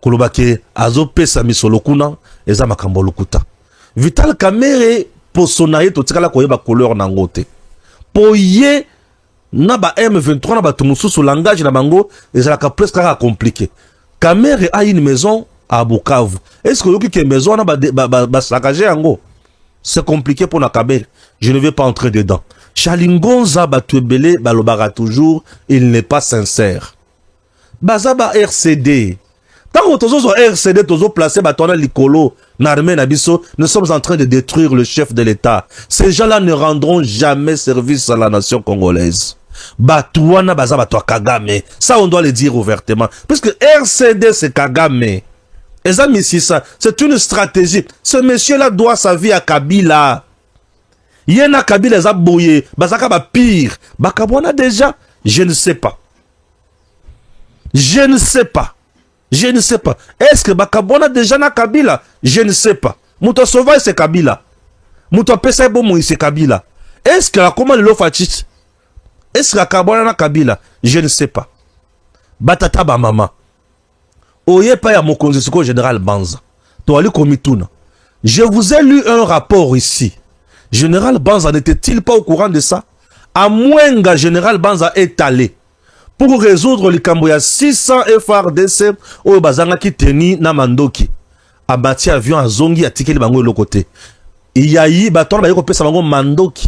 kolobake azo pesa misolokuna, eza makambo lokuta. Vital Kamerhe posonaye to tikala koyeba couleur nangote. Po ye na ba M23 na ba tumususu langage na bango ezalaka presque compliqué. Kamerhe a une maison à Bukavu. Est-ce que yoki ke maison na ba saccagé yango? C'est compliqué pour na Kamerhe. Je ne vais pas entrer dedans. Chalingonza Batuebele balobara toujours, il n'est pas sincère. Bazaba RCD. Tant que tozo RCD tozo placé batona likolo n'armée nabiso, nous sommes en train de détruire le chef de l'État. Ces gens-là ne rendront jamais service à la nation congolaise. Batouana bazaba to Kagame. Ça on doit le dire ouvertement, puisque RCD c'est Kagame. Et ça c'est une stratégie. Ce monsieur-là doit sa vie à Kabila. Yena Kabila zabouye, bazaka ba pire. Bakabwana déjà, je ne sais pas. Je ne sais pas. Je ne sais pas. Est-ce que Bakabwana déjà na Kabila? Je ne sais pas. Mouto Sauvage c'est Kabila. Mouto Pesa Bomo c'est Kabila. Est-ce que la commande le fatit? Est-ce que la Kabwana na Kabila? Je ne sais pas. Batata ba mama. Oye pa ya mokonzi siko général Banza. Toali komituna. Je vous ai lu un rapport ici. Général Banza n'était-il pas au courant de ça? À moins que Général Banza est allé pour résoudre le Camboya 600 FRDC au Bazanga qui teni na Mandoki. A bâti avion à Zongi à Tikeli Bango de côté. Il y a eu baton ba yoko pesa Bango Mandoki.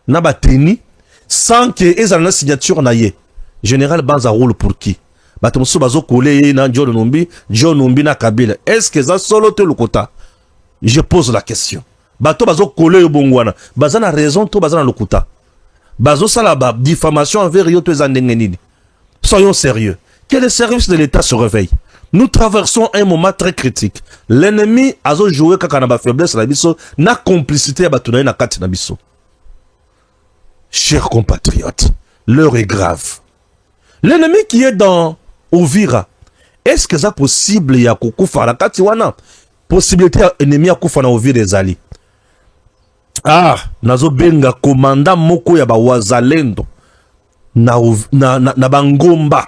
Na bateni sans que ezana signature na ye. Général Banza roule pour qui? Bato musu bazo kolé na John Numbi na Kabila. Est-ce que ça solo te lokota? Je pose la question. Bato bazo kolé yo bongwana. Bazana raison to bazana lokuta. Bazo salaba diffamation envers yo to ezandengenini. Soyons sérieux. Que les services de l'État se réveillent. Nous traversons un moment très critique. L'ennemi a joué kakanaba faiblesse na biso na complicité à batunaye na kati na biso. Chers compatriotes, l'heure est grave. L'ennemi qui est dans Uvira est-ce que ça possible ya kukufa na kati wana possibilité ya ennemi ya kufa na Uvira ezali? Ah, nazo benga komanda moko ya ba wazalendo na bangomba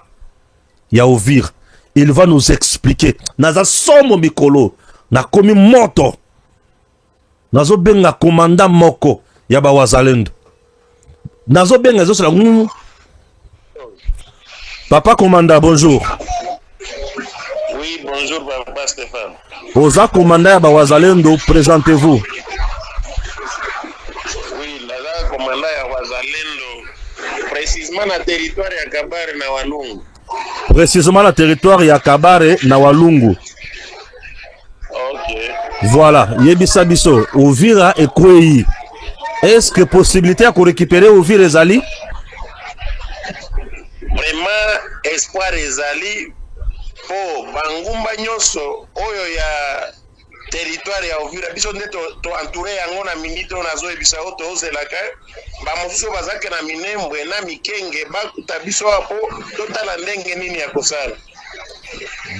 ya Uvira. Il va nous expliquer. Naza somo mikolo na komi moto. Nazo benga komanda moko ya ba wazalendo. Nazo benga zo sala. Papa commandant, bonjour. Oui, bonjour Papa Stéphane. Oza commandant ya ba wazalendo, présentez-vous. Oui, là commandant ya wazalendo, précisément na territoire ya Kabare na Walungu. Précisément la territoire ya Kabare na Walungu. Ok. Voilà, yebisa biso, Uvira et Kwei. Est-ce que possibilité à récupérer Uvira ezali? Vraiment espoir ezali po bangumba nyoso oyo ya territoire ya Uvira biso nde to entouré yango na minute on azo ebisa o to ozelaka ba mosusu bazake na minembwe na mikenge bakuta biso apo totala ndenge nini ya kosala.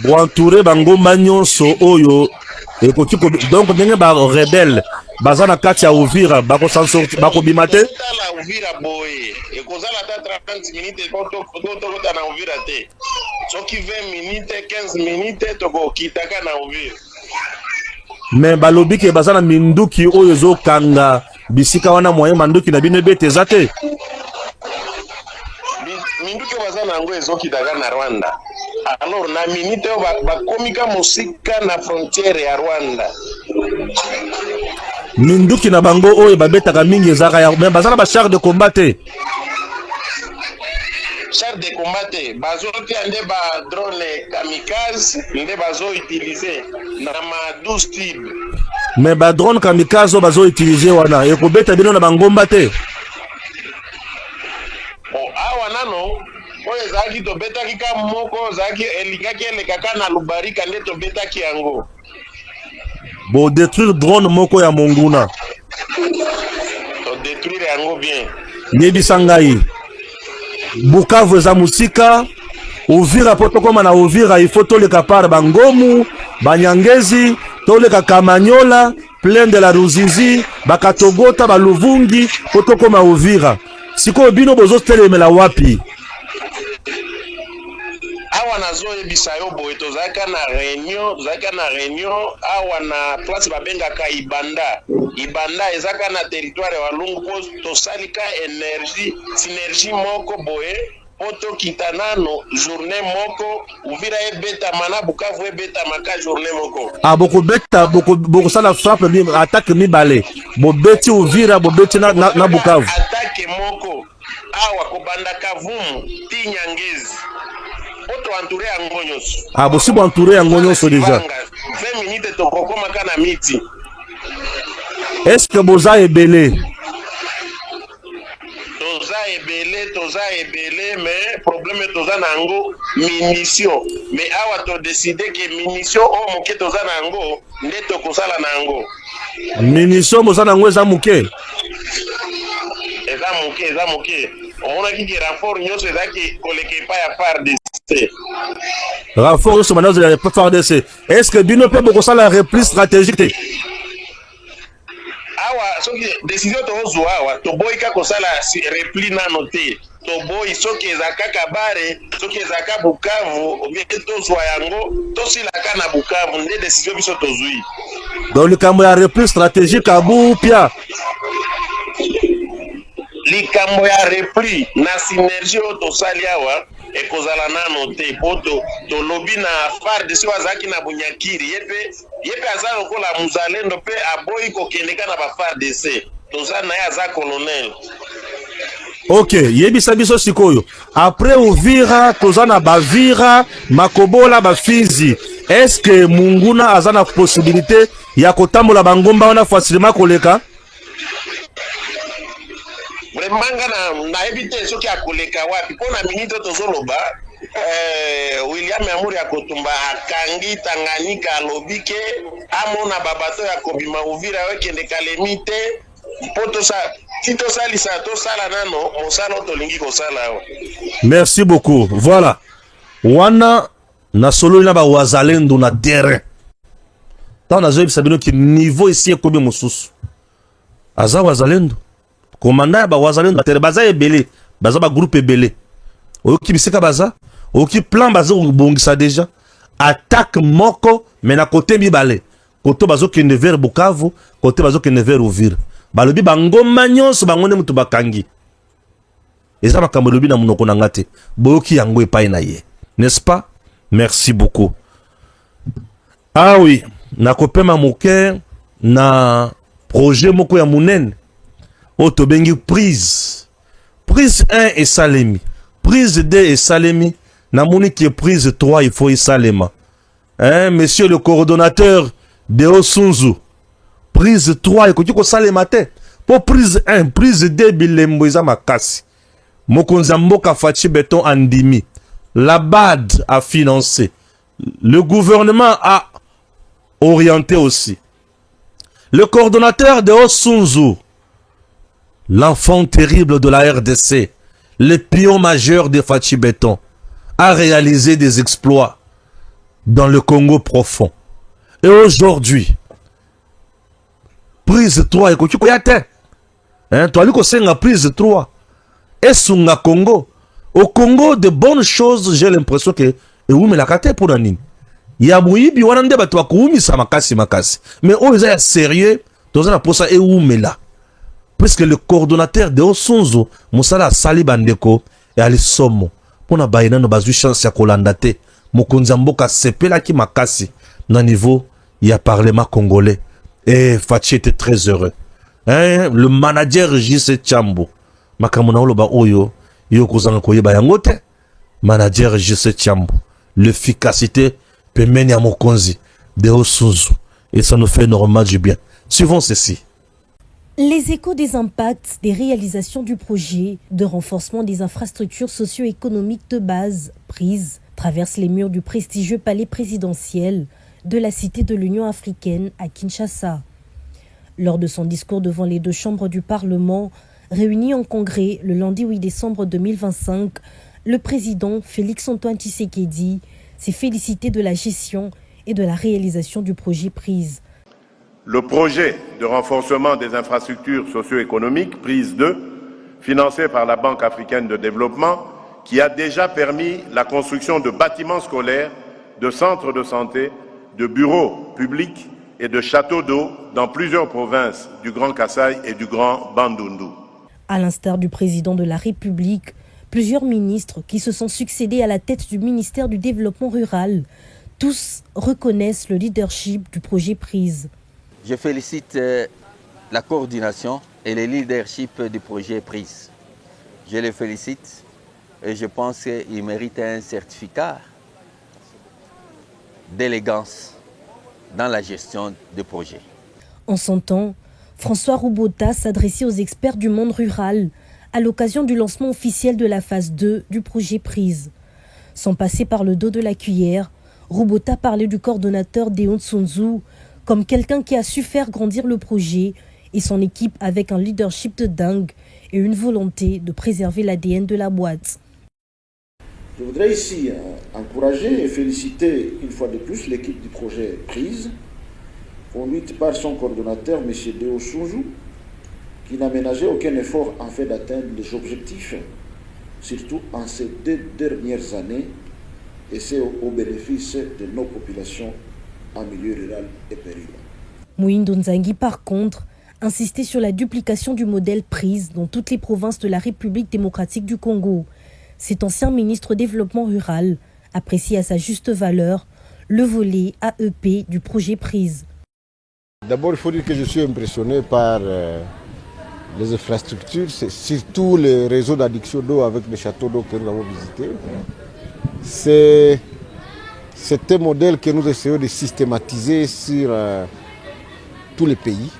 Bo entouré bangumba nyonso oyo ekoki donc ndenge ba rebelle bazana kati ya Uvira bako sortir bako bimate tala Uvira boye ekozala ta 30 minutes to na Uvira te soki 20 minutes 15 minutes toko kitaka na Uvira. mais balobi ke bazana minduki oyo zo kanga bisika wana moyen manduki na bino bete zate minduki bazana ngo ezokitaka na Rwanda. Alors na minute bakomika musika na frontière ya Rwanda. Minduki na bango oyo babetaka mingi ezaka ya mais bazana ba char de combat te. Char de combat te bazoti ande ba drone kamikaze nde bazo utiliser na ma 12 type. Mais ba drone kamikaze bazo utiliser wana ekobeta bino na bangomba te. Oh awa nano oyo ezalaki tobetaki ka moko ozalaki elingaki elekaka na Lubarika nde tobetaki yango. Bo détruire drone moko ya Monguna. To détruire yango bien. Yebisa ngai. Bukavu eza musika. Uvira poto koma na Uvira il faut toleka par bangomu, banyangezi, toleka Kamanyola, plein de la Ruzizi, bakatogota baluvungi poto koma Uvira. Siko bino bozo telemela wapi? Awa nazo ebisa yo boye tozalaka na réunion awa na place babengaka Ibanda ezaka na territoire ya Walungu po tosalika synergie moko boye po tokita nano journée moko Uvira ebetama na Bukavu ebetama ka journée moko. Ah boko sala frappe attaque mibale bobeti Uvira bobeti na Bukavu. Attaque moko awa kobanda Kavumu ti Nyangezi oto entouré yango nyonso. Ah bosi bo entouré yango nyonso déjà 20 minutes tokokoma kana miti. Est-ce que boza ebele? Toza ebele mais problème toza nango munition mais awa to décider que munition o moke toza nango nde tokosala nango. Munition boza nango eza muke. Eza muke. Omonaki ki rapport nyonso ezaki koleka epai ya FARDC. Rapport nyonso banazo ya FARDC. Est-ce que bino pe bokosala repli stratégique te? Awa soki décision tozwa awa toboyika kosala repli nano te. Toboyi soki ezaka Kabare soki ezaka Bukavu obie tozwa yango tosilaka na Bukavu nde décision biso tozwi. Donc likambo ya repli stratégique abu pia likambo ya repli na synergie oyo tosali awa ekozala nano te po tolobi na FARDC wazaki na Bunyakiri yepe aza lokola muzalendo pe aboyi kokendeka na ba FARDC toza na ye aza colonel. Ok, yebisa biso sikoyo après Uvira toza na Bavira Makobola Bafizi. Est-ce que Munguna aza na possibilité ya kotambola bangomba wana facilement koleka? Vraiment na ebite soki akoleka wapi pona minute tozoloba William Amuri akotumba akangi Tanganyika alobi ke amona babato ya kobima Uvira wekende Kalemi te po tosalisa tosala nano mosala tolingi kosala. Merci beaucoup. Voilà. Wana na solo na ba wazalendo na terrain tant na zoyebisa bino ki niveau ici ekomi mosusu aza wazalendo komanda ba wazalendo na terrain baza ebele baza ba groupe ebele oyoki bisika baza oyoki plan baza kobongisa déjà attaque moko mais na côté mibale koto bazokende vers Bukavu kote bazokende vers Uvira balobi bangoma nyonso bango nde mutu bakangi eza makambo lobi na munoko na ngate boyoki yango epai na ye n'est-ce pas? Merci beaucoup. Ah oui, na kopema moke na projet moko ya munene oto bengi prise 1 et salemi prise 2 et salemi na moni qui est prise 3 il faut y salema hein monsieur le coordonnateur de Osunzu prise 3 ekoki ko salema te po prise 1 prise 2 bilembo eza makasi mokonza mboka Fachi Beton andimi la BAD a financé le gouvernement a orienté aussi le coordonnateur de Osunzu l'enfant terrible de la RDC le pion majeur de Fachi Beton a réalisé des exploits dans le Congo profond. Et aujourd'hui, prise 3, écoute, hein, toi, lui, prise 3. Et Sunga Congo. Au Congo, de bonnes choses, j'ai l'impression que, et où me la kate pour Nanine. Il y a Mouibi, Wanande, Batwa, Koumi, ça makasi. Mais oh, ils sont sérieux, dans un pour ça, et où me la. Puisque le coordonnateur de Osunzu, Moussala Sali Bandeko, et Ali Somo, pour na baïna no bazu chance ya kolandate, Mokonza mboka sepela ki makasi, na niveau, il y a parlement congolais. Et Fachi était très heureux. Hein? Le manager J.C. Tchambo, makamona oloba oyo, yo kozanga koyeba yangote, manager J.C. Tchambo, l'efficacité peut mener à Mokonzi de Osunzu. Et ça nous fait énormément du bien. Suivons ceci. Les échos des impacts des réalisations du projet de renforcement des infrastructures socio-économiques de base, PRISE, traversent les murs du prestigieux palais présidentiel de la Cité de l'Union africaine à Kinshasa. Lors de son discours devant les deux chambres du Parlement, réunies en congrès le lundi 8 décembre 2025, le président Félix-Antoine Tshisekedi s'est félicité de la gestion et de la réalisation du projet PRISE. Le projet de renforcement des infrastructures socio-économiques, PRISE 2, financé par la Banque africaine de développement, qui a déjà permis la construction de bâtiments scolaires, de centres de santé, de bureaux publics et de châteaux d'eau dans plusieurs provinces du Grand Kasaï et du Grand Bandundu. À l'instar du président de la République, plusieurs ministres qui se sont succédés à la tête du ministère du Développement rural, tous reconnaissent le leadership du projet PRISE. Je félicite la coordination et le leadership du projet PRISE. Je les félicite et je pense qu'ils méritent un certificat d'élégance dans la gestion du projet. En son temps, François Roubota s'adressait aux experts du monde rural à l'occasion du lancement officiel de la phase 2 du projet PRISE. Sans passer par le dos de la cuillère, Roubota parlait du coordonnateur Deon Tsunzu comme quelqu'un qui a su faire grandir le projet et son équipe avec un leadership de dingue et une volonté de préserver l'ADN de la boîte. Je voudrais ici encourager et féliciter une fois de plus l'équipe du projet PRISE, conduite par son coordonnateur, M. Deo Tsunzu, qui n'a ménagé aucun effort en fait d'atteindre les objectifs, surtout en ces 2 dernières années, et c'est au bénéfice de nos populations en milieu rural et périlleux. Mouindo Nzangi, par contre, insistait sur la duplication du modèle PRISE dans toutes les provinces de la République démocratique du Congo. Cet ancien ministre développement rural apprécie à sa juste valeur le volet AEP du projet PRISE. D'abord, il faut dire que je suis impressionné par les infrastructures, c'est surtout le réseau d'adduction d'eau avec les châteaux d'eau que nous avons visités. C'est un modèle que nous essayons de systématiser sur tous les pays.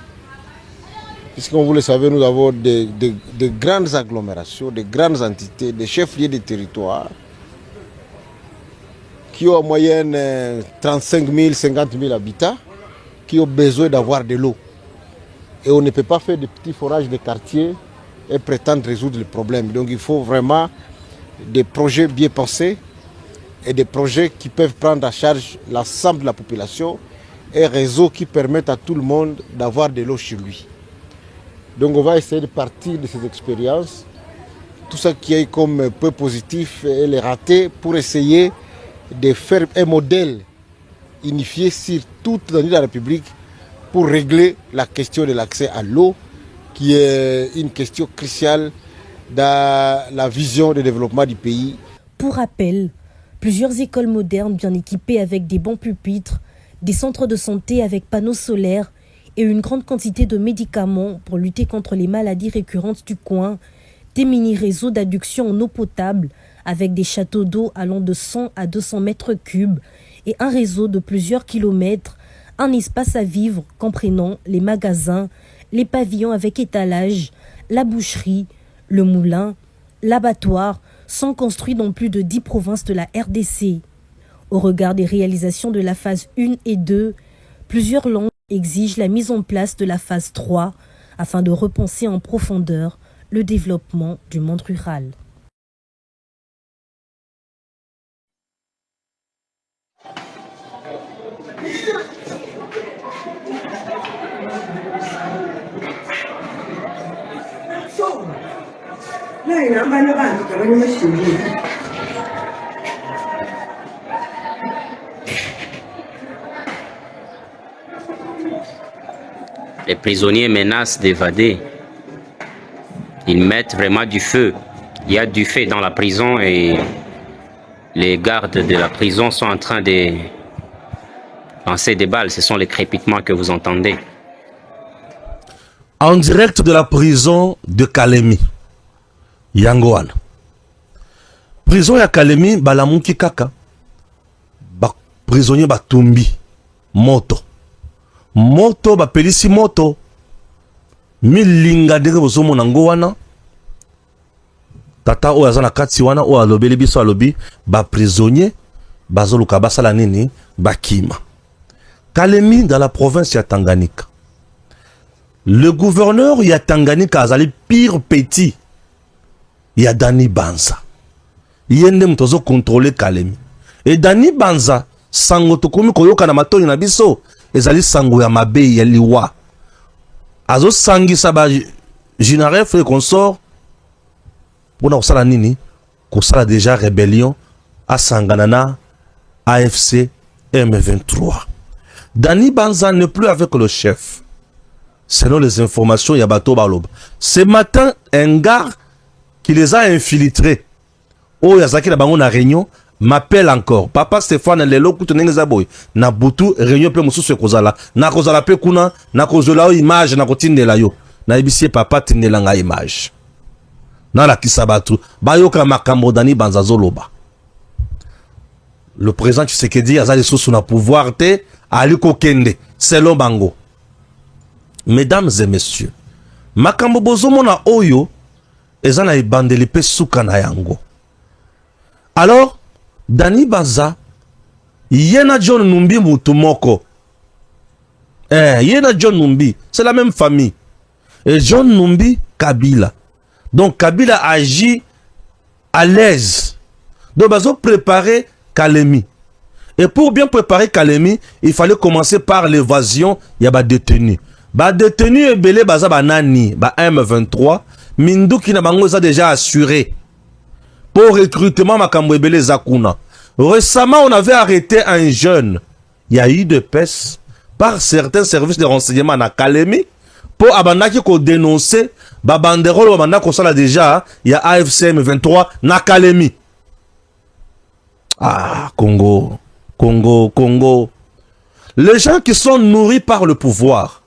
Puisque, comme vous le savez, nous avons de grandes agglomérations, de grandes entités, des chefs-lieux de territoire qui ont en moyenne 35 000, 50 000 habitants, qui ont besoin d'avoir de l'eau. Et on ne peut pas faire de petits forages de quartier et prétendre résoudre le problème. Donc il faut vraiment des projets bien pensés et des projets qui peuvent prendre en charge l'ensemble de la population et réseaux qui permettent à tout le monde d'avoir de l'eau chez lui. Donc on va essayer de partir de ces expériences, tout ce qui est comme peu positif et les ratés, pour essayer de faire un modèle unifié sur toute la République pour régler la question de l'accès à l'eau, qui est une question cruciale dans la vision de développement du pays. Pour rappel, plusieurs écoles modernes bien équipées avec des bons pupitres, des centres de santé avec panneaux solaires et une grande quantité de médicaments pour lutter contre les maladies récurrentes du coin, des mini-réseaux d'adduction en eau potable avec des châteaux d'eau allant de 100 à 200 mètres cubes et un réseau de plusieurs kilomètres, un espace à vivre comprenant les magasins, les pavillons avec étalage, la boucherie, le moulin, l'abattoir, sont construits dans plus de 10 provinces de la RDC. Au regard des réalisations de la phase 1 et 2, plusieurs langues exigent la mise en place de la phase 3 afin de repenser en profondeur le développement du monde rural. Les prisonniers menacent d'évader. Ils mettent vraiment du feu. Il y a du feu dans la prison et les gardes de la prison sont en train de lancer des balles. Ce sont les crépitements que vous entendez. En direct de la prison de Kalemi, Yangoan. Prison ya Kalemi, balamuki kaka. Prisonnier batumbi. Moto. Moto bapelisi moto. Milinga dege bozomo nango wana. Tata o yazana kati wana o alobeli biso alobi ba prisonnier bazoluka basala nini bakima. Kalemi dans la province ya Tanganyika. Le gouverneur ya Tanganyika azali pire petit. Ya Dani Banza. Yende mtozo contrôler Kalemi. Et Dani Banza sango tokomi koyoka na matoni na biso ezali sango ya mabe ya liwa. Azo sangisa ba Jinaref et consort pour na sala nini ko sala déjà rébellion à Sanganana AFC M23. Dani Banza n'est plus avec le chef. Selon les informations Yabato Balob. Ce matin, un gars qui les a infiltrés, oh Yazaki la bango na réunion, m'appelle encore. Papa Stéphane lelo kutunenge zaboy. Na butu réunion pe mususu kozala. Na kozala pe kuna, na kozola image na kotindela yo. Na ibisie papa tindela nga image. Na la kisabatu. Bayoka makambo Dani Banza zoloba. Le président Tshisekedi azali sous na pouvoir te aliko kende. Selon bango. Mesdames et messieurs, makambo bozomo na oyo ezana ibandeli pe suka na yango. Alors, Dani Banza yena John Numbi mutumoko. Yena John Numbi, c'est la même famille. Et John Numbi Kabila. Donc Kabila agit à l'aise. Donc bazo préparer Kalemi. Et pour bien préparer Kalemi, il fallait commencer par l'évasion yaba détenu. Ba détenu et belé baza banani, ba M23, Minduki na bango a déjà assuré. Pour recrutement makambo ebele zakuna. Récemment, on avait arrêté un jeune. Il y a eu de peste par certains services de renseignement na Kalemi pour abandaki ko dénoncer ba banderole babanda ko sala déjà, il y a AFC M23 na Kalemi. Ah, Congo, Congo, Congo. Les gens qui sont nourris par le pouvoir,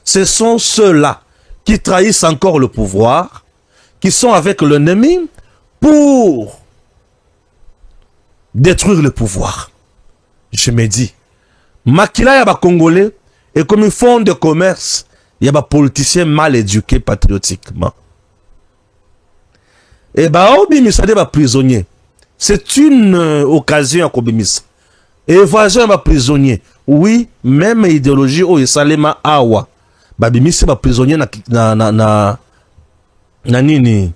ce sont ceux-là qui trahissent encore le pouvoir, qui sont avec l'ennemi pour détruire le pouvoir. Je me dis, Makila yaba Congolais, et comme ils font de commerce, yaba politiciens mal éduqués patriotiquement. Et bah, obimisa de ba prisonnier. C'est une occasion à Kobimisa. Évasion ba prisonnier. Oui, même idéologie au Salema Awa. Babimisi ba prisonnier na nini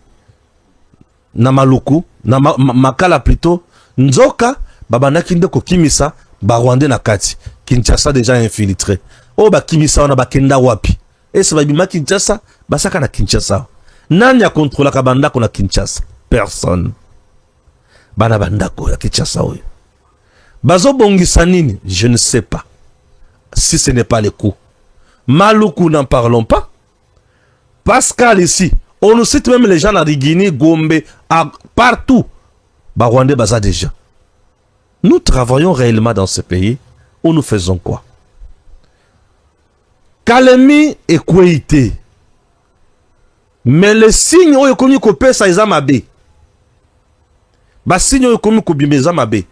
na Maluku na Makala plutôt Nzoka babandaki nde kokimisa Barwandais na kati. Kinshasa déjà infiltré. Oh ba kimisa wana bakenda wapi? Ese babima Kinshasa, basaka na Kinshasa. Nani ya contrôla kabandako na Kinshasa? Personne. Bana bandako ya Kinshasa oyo. Bazo bongisa nini? Je ne sais pas. Si ce n'est pas le coup. Maluku, n'en parlons pas. Pascal ici, on nous cite même les gens à Rigini, Gombe, partout. Barwandais baza déjà. Nous travaillons réellement dans ce pays où nous faisons quoi? Kalemi et Kouéité. Mais les signes où ils ont coupé ça, ils ont mabé. Les signes où ils ont coupé ça, ils ont mabé.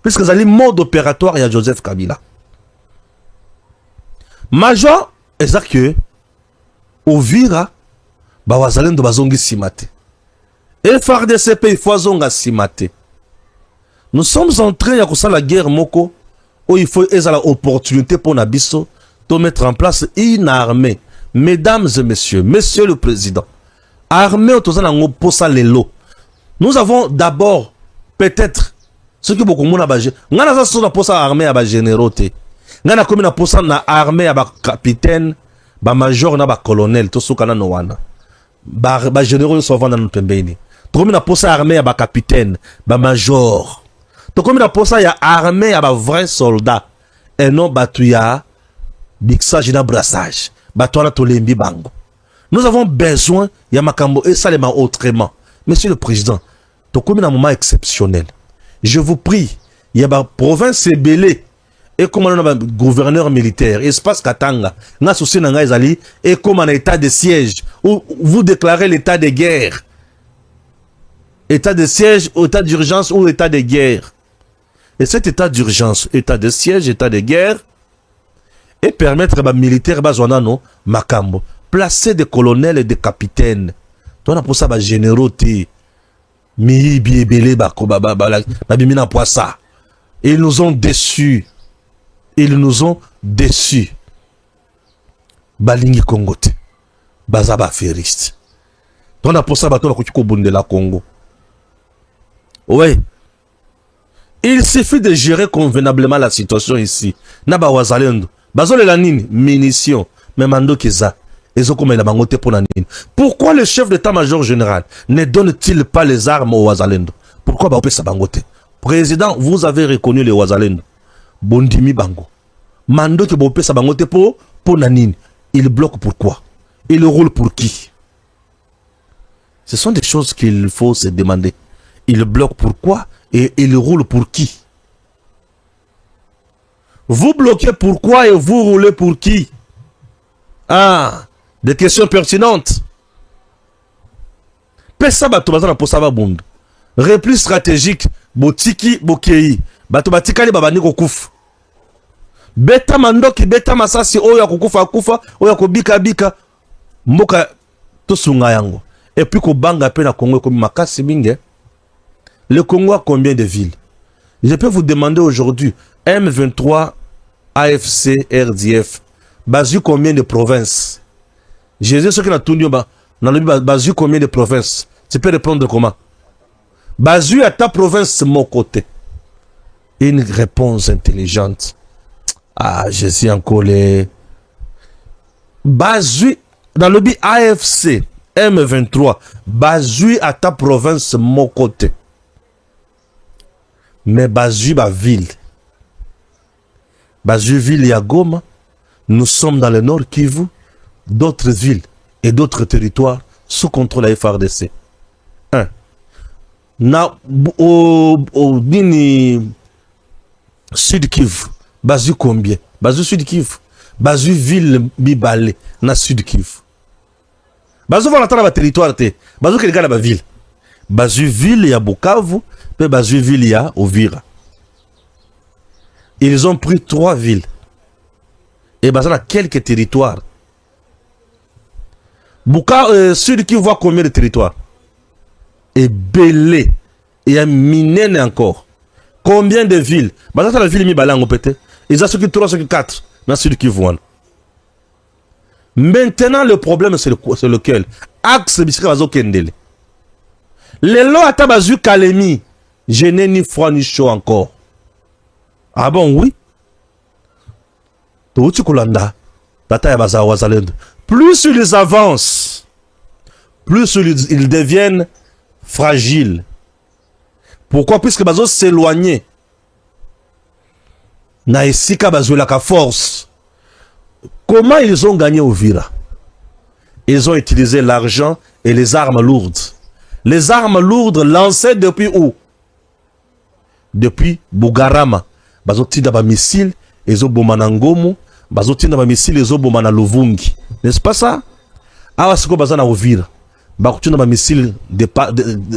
Puisque c'est le mode opératoire, il y a Joseph Kabila. Major, c'est que Ovira, Bawazalendo bazongi simate. Et FARDC il faut zonga simate. Nous sommes en train de la guerre moko où il faut l'opportunité pour Nabiso de mettre en place une armée. Mesdames et messieurs, monsieur le président, armée pour ça les lots. Nous avons d'abord peut-être ce que beaucoup de monde a bagé. Nous avons pour ça armée à généralité. Nous avons pour ça armée à capitaine, ba major na ba colonel to sukana no wana. Ba généraux sont dans notre pembeni. To na pour ça armée à ba capitaine, ba major. To comme na pour ça ya armée à ba vrai soldat et non batuya bixage na brassage. Batouana to lembi bango. Nous avons besoin ya makambo et ça les autrement. Monsieur le président, to comme un moment exceptionnel. Je vous prie, il y a ba province belé. Et comme on a un gouverneur militaire, espace Katanga, n'a souci n'a ezali, et comme un état de siège, où vous déclarez l'état de guerre. État de siège, état d'urgence ou état de guerre. Et cet état d'urgence, état de siège, état de guerre, et permettre aux militaires, makambo, placer des colonels et des capitaines. On a pour ça, généraux, mi biébélé, babimina poissa. Ils nous ont déçus. Ils nous ont déçus. Balingi Kongote. Bazaba feriste. On a pour ça, bateau la la Congo. Oui. Il suffit de gérer convenablement la situation ici. Naba wazalendo. Bazole la nini, munitions. Mais mando keza. Pourquoi le chef d'état-major général ne donne-t-il pas les armes aux wazalendo? Pourquoi Baopé Sabangote? Président, vous avez reconnu les wazalendo. Bondimi Bango. Mando que Baopé Sabangote pour Nanine. Il bloque pourquoi? Il roule pour qui? Ce sont des choses qu'il faut se demander. Il bloque pourquoi et il roule pour qui? Vous bloquez pourquoi et vous roulez pour qui? Ah, des questions pertinentes. Pesa bato bazana pour sava bund. Repli stratégique botiki bokei. Bato batikali babani kokufa. Beta mandoki beta masasi oya kokufa kufa oya kobika bika mboka tosunga yango. Et puis ko banga pe na Congo comme makasi minge. Le Congo a combien de villes? Je peux vous demander aujourd'hui M23 AFC RDF basu combien de provinces? Jésus ce qui a tout dit basu combien de provinces? Tu peux répondre comment? Basu à ta province mon côté. Une réponse intelligente. Ah, je suis en colère. Basu dans le but AFC M23 basu à ta province mon côté. Mais basu ba ville. Basu ville ya Goma. Nous sommes dans le nord Kivu, d'autres villes et d'autres territoires sous contrôle de la FARDC. 1. Na au Nini Sud Kivu, Basu combien? Basu Sud Kivu, Basu ville Bibale na Sud Kivu. Basu va la territoire te, Basu que la ville. Basu ville ya Bukavu, puis Basu ville ya Ovira. Ils ont pris 3 villes. Et basé quelques territoires. Sud qui voit combien de territoires? Et Belé. Et à Minene encore. Combien de villes? Basé la ville Mibalango peut-être. Ils ont ce qui 3, ce qui 4. Dans Sud qui voit. Maintenant, le problème, c'est lequel? Axe Bisque Bazo Kendele. Les lois à Tabazu Kalemi. Je n'ai ni froid ni chaud encore. Ah bon, oui. Plus ils avancent, plus ils deviennent fragiles. Pourquoi? Puisque bazo s'éloigner. Na esika bazo la force. Comment ils ont gagné Uvira? Ils ont utilisé l'argent et les armes lourdes. Les armes lourdes lancées depuis où? Depuis Bugarama. Bazo tinda ba missile, ezo bomana Ngomo, bazo tinda ba missile, ezo bomana Luvungi. N'est-ce pas ça? Awa siko bazana Uvira. Ba tinda ba missile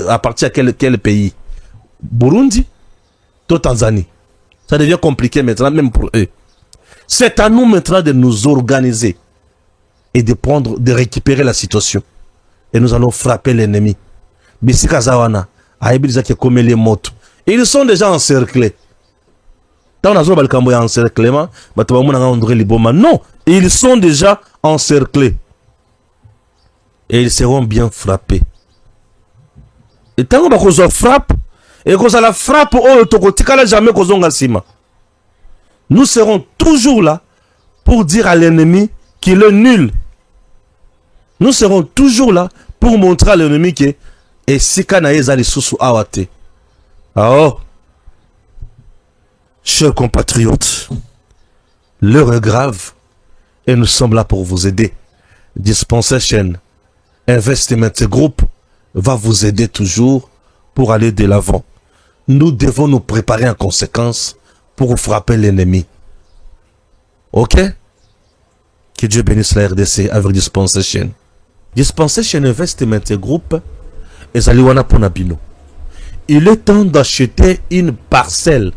à partir de quel pays? Burundi, to Tanzanie. Ça devient compliqué maintenant, même pour eux. C'est à nous maintenant de nous organiser et de récupérer la situation. Et nous allons frapper l'ennemi. Bisika Zawana, Aïbisa qui comme les motos. Ils sont déjà encerclés. Non, ils sont déjà encerclés. Et ils seront bien frappés. Et tant qu'on frappe, et qu'on la frappe, nous serons toujours là pour dire à l'ennemi qu'il est nul. Nous serons toujours là pour montrer à l'ennemi que et si kanaïza les sous awate. Oh, chers compatriotes, l'heure est grave et nous sommes là pour vous aider. Dispensation Investment Group va vous aider toujours pour aller de l'avant. Nous devons nous préparer en conséquence pour frapper l'ennemi. Ok? Que Dieu bénisse la RDC avec Dispensation. Dispensation Investment Group et Zaliwana Ponabino. Il est temps d'acheter une parcelle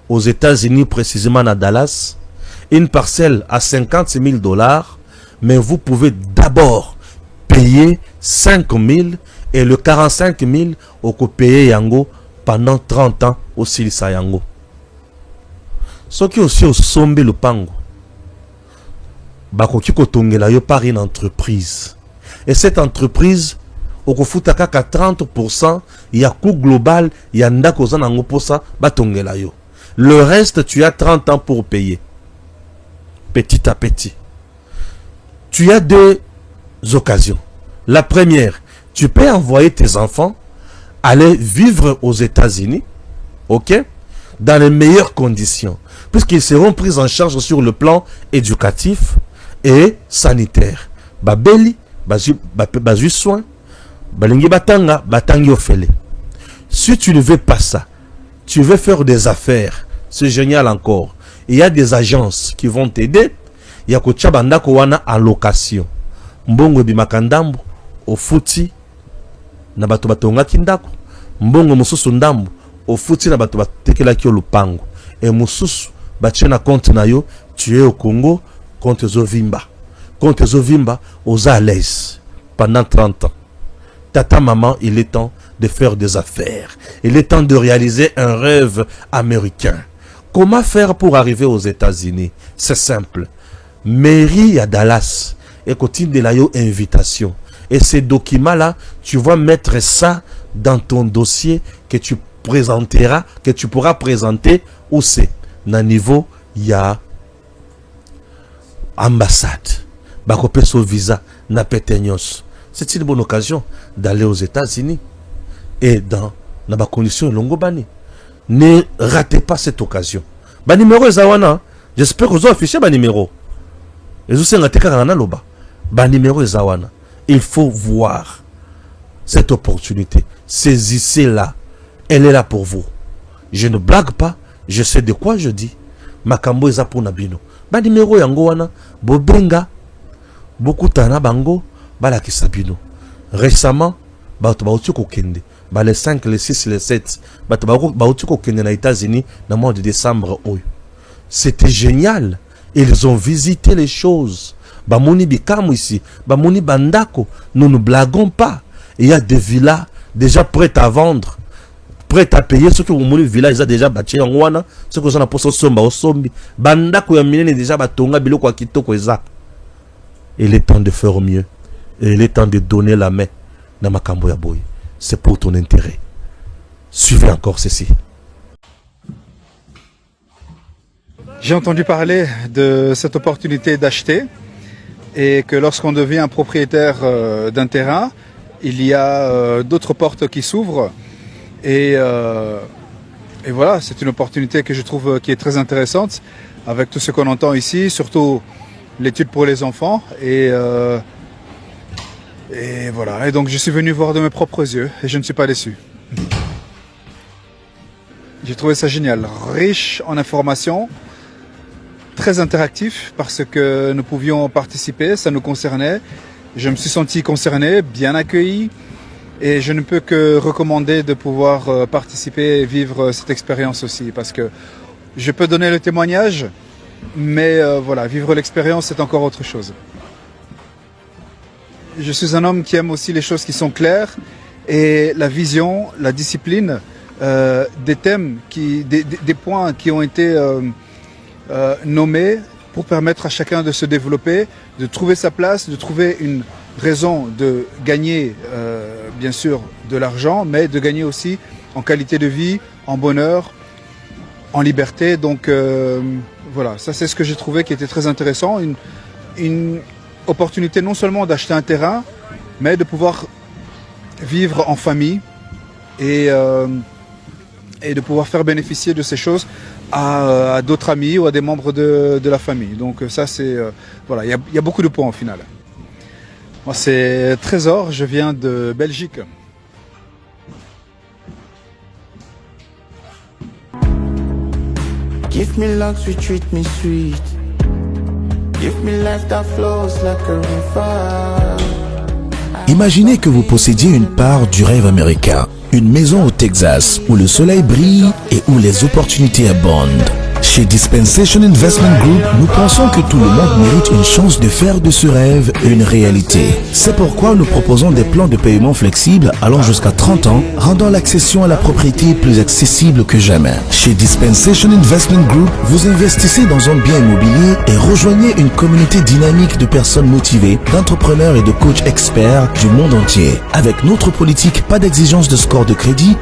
aux États-Unis, précisément à Dallas. Une parcelle à $50,000, mais vous pouvez d'abord payer 5,000 et le 45,000 au co payer Yango pendant 30 ans au Silisa Yango. Ce qui aussi au sombe le pango. Bakoki kotongela yo par une entreprise. Et cette entreprise, au kofutaka 30%, il y a coût global, il y a ndako za nango posa batongela yo. Le reste, tu as 30 ans pour payer. Petit à petit. Tu as deux occasions. La première, tu peux envoyer tes enfants aller vivre aux États-Unis, ok, dans les meilleures conditions, puisqu'ils seront pris en charge sur le plan éducatif et sanitaire. Babeli, bazu soin, balingi batanga, batangi ofele. Si tu ne veux pas ça, tu veux faire des affaires, c'est génial encore. Il y a des agences qui vont t'aider. Il y a Kochabanda Kowana en location. Mbongo bimakandambo, au futi, na bato batonga kindako. Mbongo mususu ndambo, au futi na bato batekela kyo lupango. Et mususu, bachena compte na yo, tu es au Congo, compte Zovimba. Compte Zovimba, aux à l'aise, pendant 30 ans. Tata maman, il est temps de faire des affaires. Il est temps de réaliser un rêve américain. Comment faire pour arriver aux États-Unis? C'est simple. Mairie à Dallas et continue de la invitation. Et ces documents-là, tu vas mettre ça dans ton dossier que tu présenteras, que tu pourras présenter où c'est. Dans niveau, il y a ambassade. Bakopeso visa, na petenyos. C'est une bonne occasion d'aller aux États-Unis. Et dans la condition longobani. Ne ratez pas cette occasion. Ba numéro Zawana, j'espère que vous avez affiché ba numéro. Et vous savez ba numéro Zawana. Il faut voir cette opportunité. Saisissez-la. Elle est là pour vous. Je ne blague pas, je sais de quoi je dis. Makambo eza pour nabino. Ba numéro yango wana bobenga beaucoup tana bango bala kisabino. Récemment, ba to ba otiko kende. Bah, les 5, les 6, les 7, aux États-Unis dans le mois de décembre. C'était génial. Ils ont visité les choses. Bah, moni bikamu ici. Bah, moni bandako. Nous ne blaguons pas. Il y a des villas déjà prêtes à vendre, prêtes à payer. Ceux qui ont moni villa, ils ont déjà bâti en wana. Ceux qui ont la poste somba au sombi. Bandako ya minene déjà batonga biloko akitoko eza. Il est temps de faire mieux. Et il est temps de donner la main dans makambo ya boy. C'est pour ton intérêt. Suivez encore ceci. J'ai entendu parler de cette opportunité d'acheter et que lorsqu'on devient propriétaire d'un terrain, il y a d'autres portes qui s'ouvrent et voilà, c'est une opportunité que je trouve qui est très intéressante avec tout ce qu'on entend ici, surtout l'étude pour les enfants et voilà. Et donc je suis venu voir de mes propres yeux et je ne suis pas déçu. J'ai trouvé ça génial, riche en informations, très interactif parce que nous pouvions participer, ça nous concernait. Je me suis senti concerné, bien accueilli et je ne peux que recommander de pouvoir participer et vivre cette expérience aussi parce que je peux donner le témoignage, mais voilà, vivre l'expérience c'est encore autre chose. Je suis un homme qui aime aussi les choses qui sont claires et la vision, la discipline, des thèmes, des points qui ont été nommés pour permettre à chacun de se développer, de trouver sa place, de trouver une raison de gagner, bien sûr, de l'argent, mais de gagner aussi en qualité de vie, en bonheur, en liberté. Donc voilà, ça c'est ce que j'ai trouvé qui était très intéressant. Une opportunité non seulement d'acheter un terrain, mais de pouvoir vivre en famille et de pouvoir faire bénéficier de ces choses à d'autres amis ou à des membres de la famille. Donc ça c'est voilà, il y a beaucoup de points au final. Moi c'est Trésor, je viens de Belgique. Give me luck, sweet, treat me sweet. Give me life that flows like a river. Imaginez que vous possédiez une part du rêve américain, une maison au Texas où le soleil brille et où les opportunités abondent. Chez Dispensation Investment Group, nous pensons que tout le monde mérite une chance de faire de ce rêve une réalité. C'est pourquoi nous proposons des plans de paiement flexibles allant jusqu'à 30 ans, rendant l'accession à la propriété plus accessible que jamais. Chez Dispensation Investment Group, vous investissez dans un bien immobilier et rejoignez une communauté dynamique de personnes motivées, d'entrepreneurs et de coachs experts du monde entier. Avec notre politique, pas d'exigence de score de crédit,